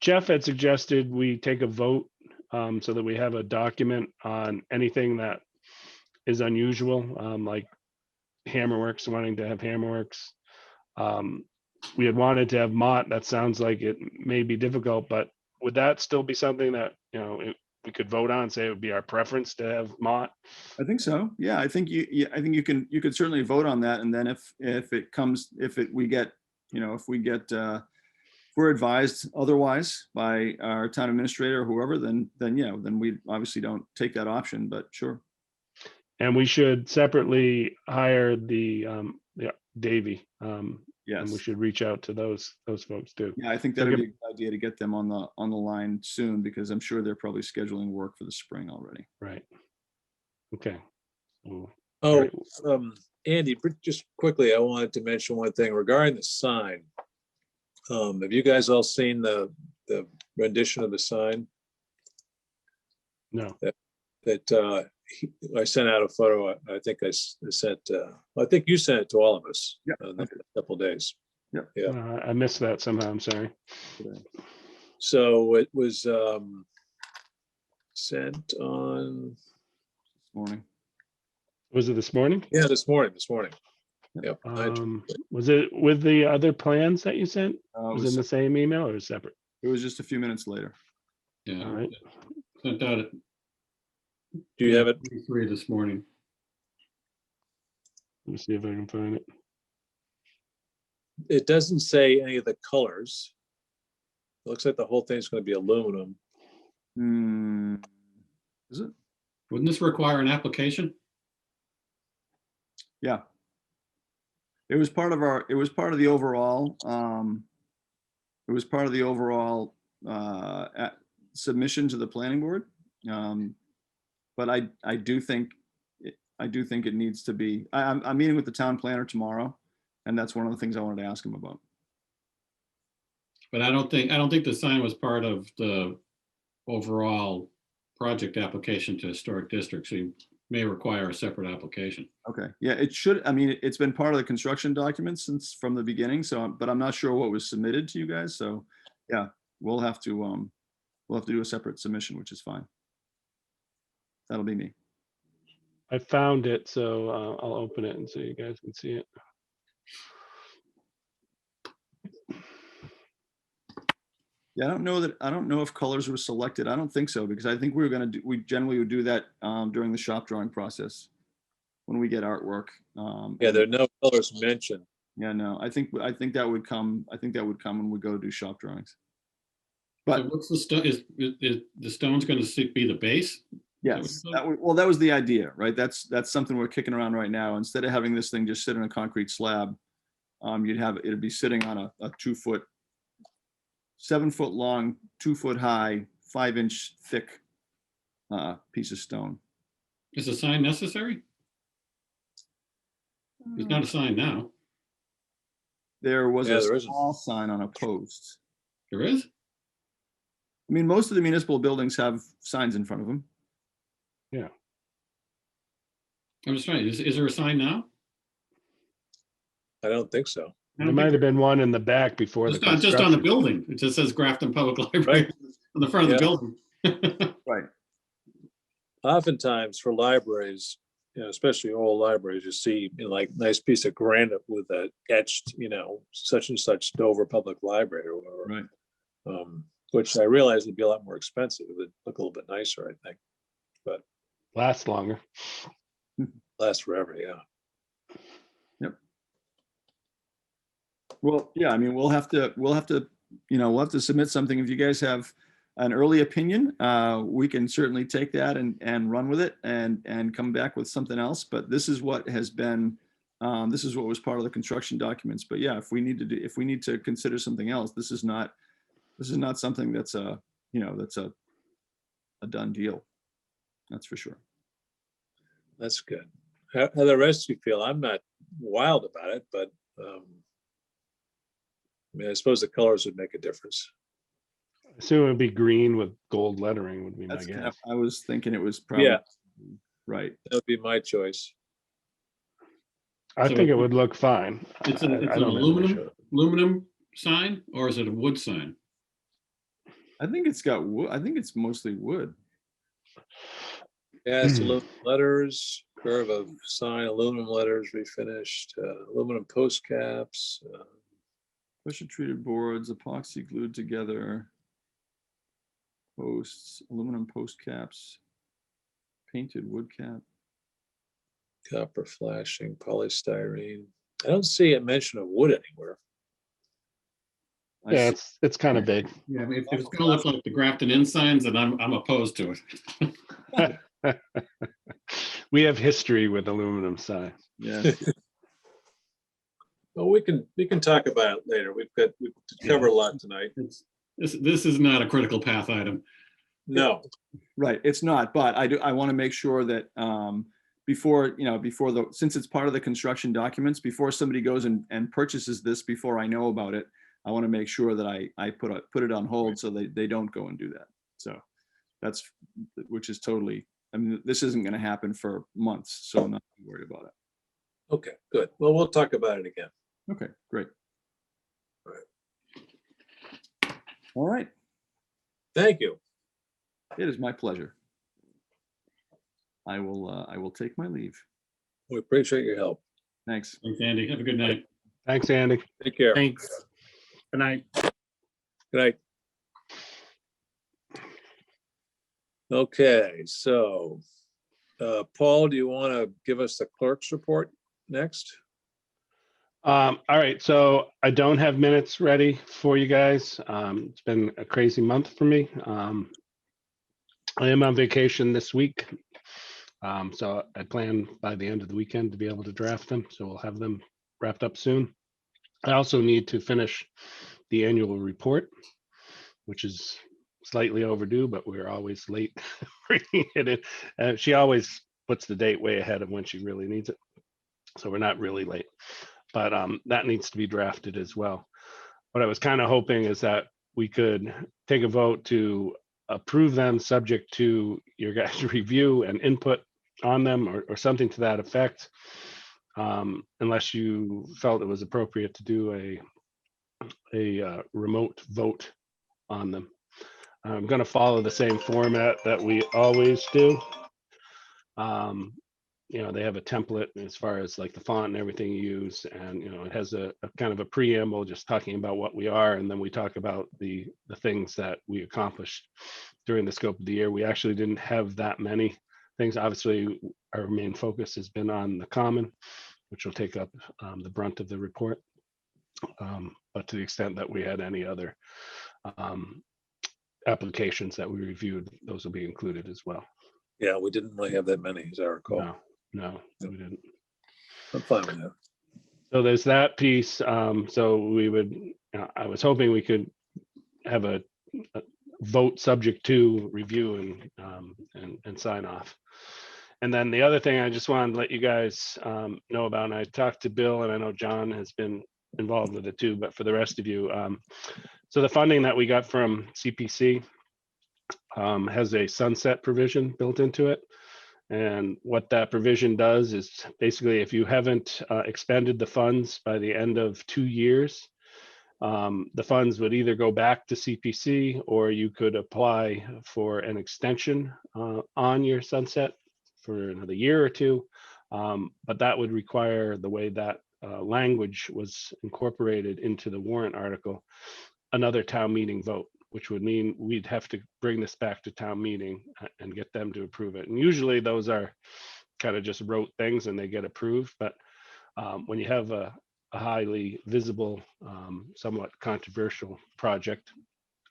S1: Jeff had suggested we take a vote so that we have a document on anything that is unusual, like Hammerworks, wanting to have Hammerworks. We had wanted to have Mott. That sounds like it may be difficult, but would that still be something that we could vote on? Say it would be our preference to have Mott.
S7: I think so. Yeah, I think you could certainly vote on that, and then if we're advised otherwise by our town administrator or whoever, then we obviously don't take that option. But sure.
S1: And we should separately hire the Davy. And we
S7: Yes.
S1: should reach out to those folks too.
S7: Yeah, I think that'd be a good idea to get them on the line soon, because I'm sure they're probably scheduling work for the spring already.
S1: Right. Okay. So,
S2: Oh,
S1: right.
S2: Andy, just quickly, I wanted to mention one thing regarding the sign. Have you guys all seen the rendition of the sign
S1: No.
S2: that I sent out a photo? I think I sent, I think you sent it to all of us.
S7: Yeah.
S2: In a couple days.
S7: Yep.
S2: Yeah.
S1: I missed that somehow. I'm sorry.
S2: So it was sent on,
S7: This morning.
S1: Was it this morning?
S2: yeah, this morning. Yep.
S1: Was it with the other plans that you sent?
S7: It
S1: Was it in the same email or separate?
S7: was just a few minutes later.
S4: Yeah.
S1: All right.
S4: Sent out at
S2: Do you have it?
S4: 3 this morning.
S1: Let me see if I can find it.
S2: It doesn't say any of the colors. It looks like the whole thing's going to be aluminum.
S7: Is it?
S4: Wouldn't this require an application?
S7: Yeah. It was part of the overall, submission to the planning board. But I do think it needs to be, I'm meeting with the town planner tomorrow, and that's one of the things I wanted to ask him about.
S4: But I don't think the sign was part of the overall project application to historic districts. So you may require a separate application.
S7: Okay, yeah, it should, I mean, it's been part of the construction documents since from the beginning, so, but I'm not sure what was submitted to you guys, so, yeah, we'll have to do a separate submission, which is fine. That'll be me.
S1: I found it, so I'll open it and so you guys can see it.
S7: Yeah, I don't know if colors were selected. I don't think so, because I think we generally would do that during the shop drawing process when we get artwork.
S2: Yeah, there are no colors mentioned.
S7: Yeah, no, I think that would come when we go do shop drawings.
S4: But
S7: But
S4: what's the stone? Is the stone's going to be the base?
S7: yes, that was the idea, right? That's something we're kicking around right now. Instead of having this thing just sit on a concrete slab, it'd be sitting on a 7-foot long, 2-foot high, 5-inch thick piece of stone.
S4: Is a sign necessary? There's not a sign now.
S7: There was
S2: Yeah,
S7: a
S2: there isn't.
S7: small sign on a post.
S4: There is?
S7: I mean, most of the municipal buildings have signs in front of them.
S4: I'm just trying. Is there a sign now?
S2: I don't think so.
S4: I
S1: There
S4: don't
S1: might
S4: think
S1: have been one in the back before the
S4: just on the
S1: construction.
S4: building. It just says Grafton Public Library on the front of the building.
S7: Right.
S2: Oftentimes for libraries, especially old libraries, you see like nice piece of granite with a etched, such and such Dover Public Library or whatever.
S7: Right.
S2: Which I realize would be a lot more expensive. It would look a little bit nicer, I think.
S1: Lasts longer.
S2: Last forever, yeah.
S7: Well, yeah, I mean, we'll have to submit something. If you guys have an early opinion, we can certainly take that and run with it and come back with something else. But this is what has been, this is what was part of the construction documents. But yeah, if we need to consider something else, this is not something that's a done deal. That's for sure.
S2: That's good. How the rest of you feel? I'm not wild about it, but I suppose the colors would make a difference.
S1: I assume it would be green with gold lettering would be my
S7: That's kind of,
S1: guess.
S7: I was thinking it was probably,
S2: Yeah.
S7: Right.
S2: That would be my choice.
S1: I
S4: So
S1: think it would look fine.
S4: It's
S1: I
S4: an
S1: don't have an issue.
S4: aluminum sign, or is it a wood sign?
S7: I think it's got wood. I think it's mostly wood.
S2: Yeah, it's aluminum letters, curve of sign, aluminum letters refinished, aluminum post caps.
S7: Pressure treated boards, epoxy glued together. Posts, aluminum post caps. Painted wood cap.
S2: Copper flashing, polystyrene. I don't see a mention of wood anywhere.
S1: Yeah, it's kind of big.
S4: Yeah, I mean, if it's going to look like the Grafton Inn signs, then I'm opposed to it.
S1: We have history with aluminum signs.
S7: Yeah.
S2: Well, we can talk about it later. We've covered a lot tonight.
S4: This is not a critical path item.
S2: No,
S7: Right, it's not, but I want to make sure that before, since it's part of the construction documents, before somebody goes and purchases this, before I know about it, I want to make sure that I put it on hold so they don't go and do that. So which is totally, I mean, this isn't going to happen for months, so I'm not worried about it.
S2: okay, good. Well, we'll talk about it again.
S7: Okay, great.
S2: Right.
S7: All right,
S2: Thank you.
S7: it is my pleasure. I will take my leave.
S2: We appreciate your help.
S7: Thanks.
S4: Thanks, Andy. Have a good night.
S1: Thanks, Andy.
S2: Take care.
S8: Thanks. Good night.
S2: Good night. Okay, so Paul, do you want to give us the clerk's report next?
S1: All right, so I don't have minutes ready for you guys. It's been a crazy month for me. I am on vacation this week. So I plan by the end of the weekend to be able to draft them. So we'll have them wrapped up soon. I also need to finish the annual report, which is slightly overdue, but we're always late bringing it in. And she always puts the date way ahead of when she really needs it. So we're not really late, but that needs to be drafted as well. What I was kind of hoping is that we could take a vote to approve them subject to your guys' review and input on them or something to that effect. Unless you felt it was appropriate to do a remote vote on them. I'm going to follow the same format that we always do. They have a template as far as like the font and everything you use, and it has a kind of a preamble just talking about what we are, and then we talk about the things that we accomplished during the scope of the year. We actually didn't have that many things. Obviously, our main focus has been on the common, which will take up the brunt of the report. But to the extent that we had any other applications that we reviewed, those will be included as well.
S2: Yeah, we didn't really have that many, as I recall.
S1: No, we didn't.
S2: I'm fine with that.
S1: So there's that piece. So we would, I was hoping we could have a vote subject to review and sign off. And then the other thing I just wanted to let you guys know about, and I talked to Bill, and I know John has been involved with it too, but for the rest of you, so the funding that we got from CPC has a sunset provision built into it. And what that provision does is basically if you haven't expended the funds by the end of 2 years, the funds would either go back to CPC or you could apply for an extension on your sunset for another year or two. But that would require, the way that language was incorporated into the warrant article, another town meeting vote, which would mean we'd have to bring this back to town meeting and get them to approve it. And usually those are kind of just rote things and they get approved. But when you have a highly visible, somewhat controversial project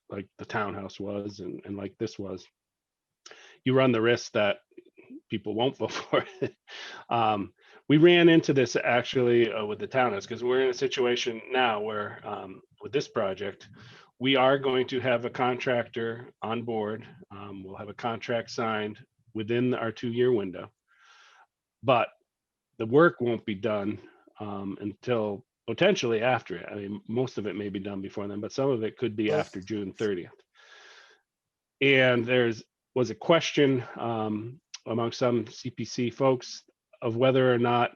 S1: like the townhouse was and like this was, you run the risk that people won't vote for it. We ran into this actually with the townhouse because we're in a situation now where with this project, we are going to have a contractor on board. We'll have a contract signed within our 2-year window, but the work won't be done until potentially after it. I mean, most of it may be done before then, but some of it could be after June 30th. And was a question among some CPC folks of whether or not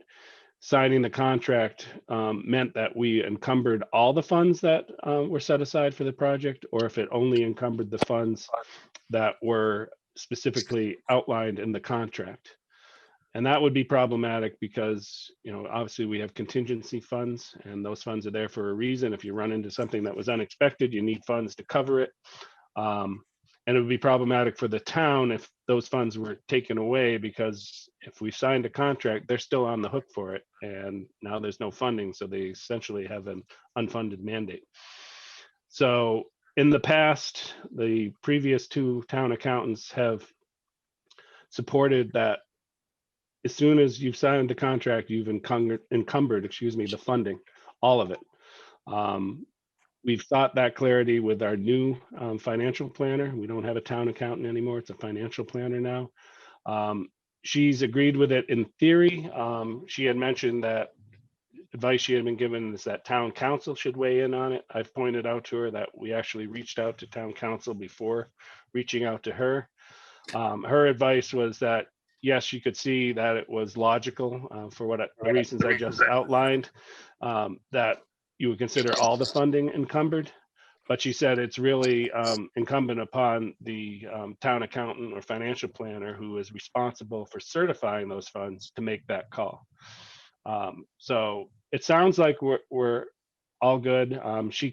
S1: signing the contract meant that we encumbered all the funds that were set aside for the project, or if it only encumbered the funds that were specifically outlined in the contract. And that would be problematic because, obviously we have contingency funds and those funds are there for a reason. If you run into something that was unexpected, you need funds to cover it. And it would be problematic for the town if those funds were taken away, because if we signed a contract, they're still on the hook for it. And now there's no funding. So they essentially have an unfunded mandate. So in the past, the previous 2 town accountants have supported that as soon as you've signed the contract, you've encumbered, excuse me, the funding, all of it. We've sought that clarity with our new financial planner. We don't have a town accountant anymore. It's a financial planner now. She's agreed with it in theory. She had mentioned that advice she had been given is that town council should weigh in on it. I've pointed out to her that we actually reached out to town council before reaching out to her. Her advice was that, yes, she could see that it was logical for the reasons I just outlined, that you would consider all the funding encumbered. But she said it's really incumbent upon the town accountant or financial planner who is responsible for certifying those funds to make that call. So it sounds like we're all good. She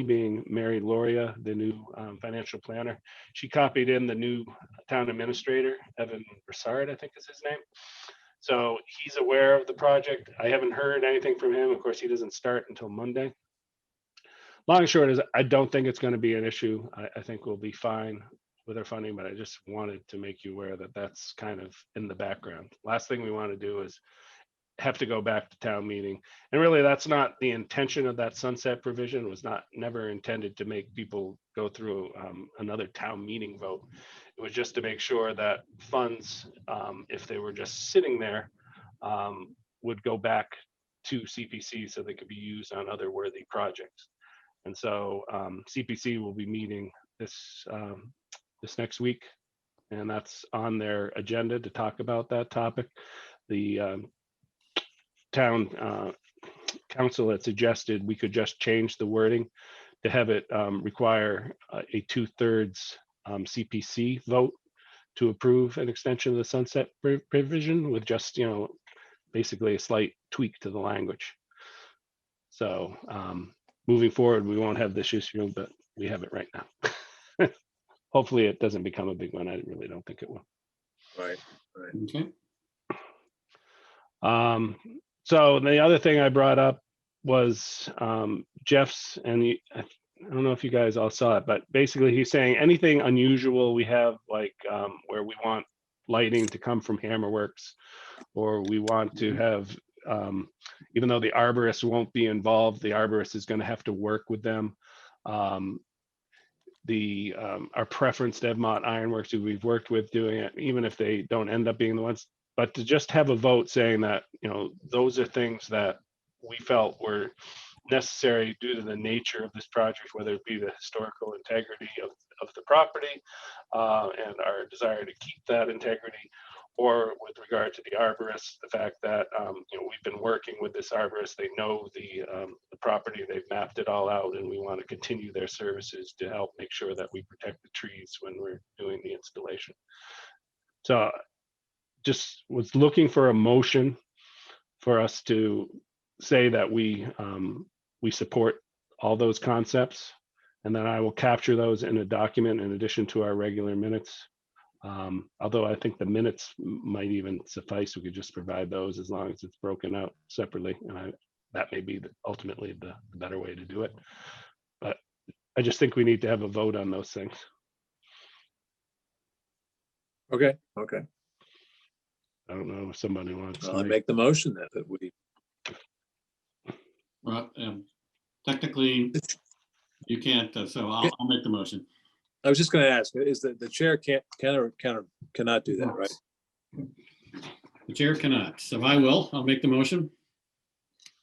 S1: being Mary Loria, the new financial planner, she copied in the new town administrator, Evan Broussard, I think is his name. So he's aware of the project. I haven't heard anything from him. Of course, he doesn't start until Monday. Long and short is I don't think it's going to be an issue. I think we'll be fine with our funding, but I just wanted to make you aware that that's kind of in the background. Last thing we want to do is have to go back to town meeting. And really, that's not the intention of that sunset provision. It was never intended to make people go through another town meeting vote. It was just to make sure that funds, if they were just sitting there, would go back to CPC so they could be used on other worthy projects. And so CPC will be meeting this next week, and that's on their agenda to talk about that topic. The town council had suggested we could just change the wording to have it require a 2/3 CPC vote to approve an extension of the sunset provision with just, basically a slight tweak to the language. So moving forward, we won't have this issue, but we have it right now. Hopefully it doesn't become a big one. I really don't think it will.
S2: Right.
S4: Okay.
S1: So the other thing I brought up was Jeff's, and I don't know if you guys all saw it, but basically he's saying anything unusual we have, like where we want lighting to come from Hammerworks, or we want to have, even though the arborist won't be involved, the arborist is going to have to work with them. Our preference, Devmont Ironworks, who we've worked with doing it, even if they don't end up being the ones, but to just have a vote saying that, those are things that we felt were necessary due to the nature of this project, whether it be the historical integrity of the property and our desire to keep that integrity, or with regard to the arborist, the fact that we've been working with this arborist, they know the property, they've mapped it all out, and we want to continue their services to help make sure that we protect the trees when we're doing the installation. So just was looking for a motion for us to say that we support all those concepts, and then I will capture those in a document in addition to our regular minutes. Although I think the minutes might even suffice, we could just provide those as long as it's broken out separately, and that may be ultimately the better way to do it. But I just think we need to have a vote on those things.
S2: Okay.
S1: I don't know if somebody wants
S2: I'll
S1: to
S2: make the motion that we,
S4: Well, technically, you can't, so I'll make the motion.
S2: I was just going to ask, is that the chair cannot do that, right?
S4: The chair cannot, so I'll make the motion.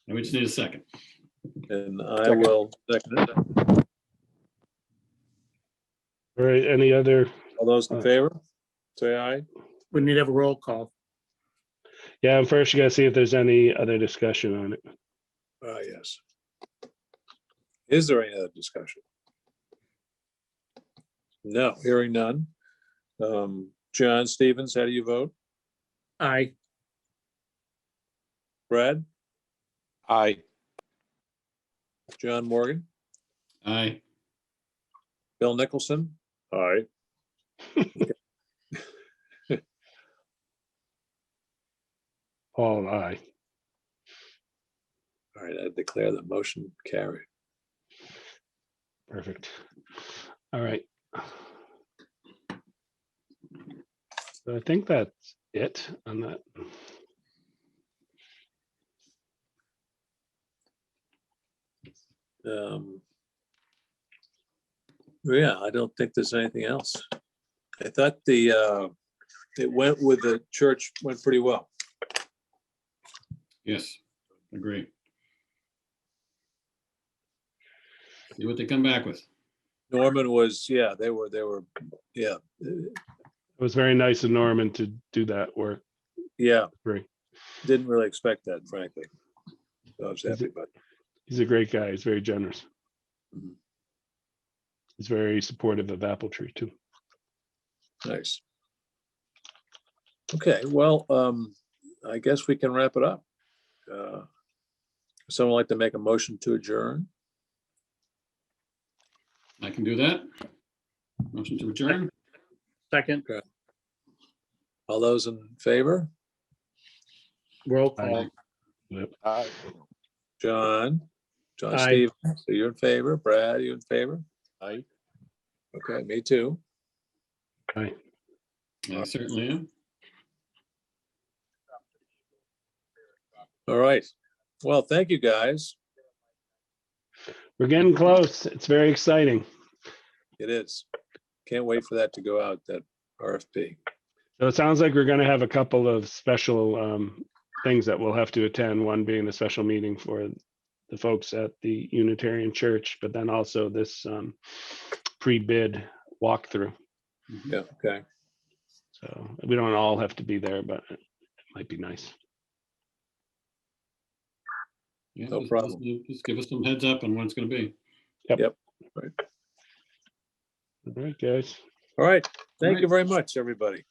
S4: And we just need a second.
S2: And I will second it.
S1: All right, any other?
S2: All those in favor, say aye.
S8: We need to have a roll call.
S1: Yeah, and first you gotta see if there's any other discussion on it.
S2: Yes. Is there any other discussion? No, hearing none. John Stevens, how do you vote?
S8: Aye.
S2: Brad?
S9: Aye.
S2: John Morgan?
S4: Aye.
S2: Bill Nicholson? Aye.
S1: Paul, aye.
S2: All right, I declare the motion carried.
S1: Perfect. All right. So I think that's it on that.
S2: Yeah, I don't think there's anything else. I thought it went with the church, went pretty well.
S4: Yes, agree. See what they come back with.
S2: Norman was, yeah, they were, yeah,
S1: It was very nice of Norman to do that work.
S2: yeah.
S1: Great.
S2: Didn't really expect that, frankly. So I was
S1: Is
S2: happy
S1: it-
S2: about it.
S1: He's a great guy. He's very generous.
S2: Mhm.
S1: He's very supportive of Apple Tree too.
S2: Nice. Okay, well, I guess we can wrap it up. Someone like to make a motion to adjourn?
S4: I can do that. Motion to adjourn.
S8: Second,
S2: All those in favor?
S8: roll
S1: Aye.
S8: call.
S1: Yep.
S2: John,
S8: Aye.
S2: Steve, so you're in favor? Brad, are you in favor?
S8: Aye.
S2: Okay, me too.
S1: Aye.
S4: I certainly am.
S2: All right. Well, thank you, guys.
S1: We're getting close. It's very exciting.
S2: It is. Can't wait for that to go out, that RFP.
S1: So it sounds like we're going to have a couple of special things that we'll have to attend. One being the special meeting for the folks at the Unitarian Church, but then also this pre-bid walkthrough.
S2: Yeah, okay.
S1: So we don't all have to be there, but it might be nice.
S4: Yeah,
S2: No problem.
S4: Just give us some heads up on when it's going to be.
S1: All
S2: Right.
S1: right, guys.
S2: All right. Thank
S4: right.
S2: you very much, everybody.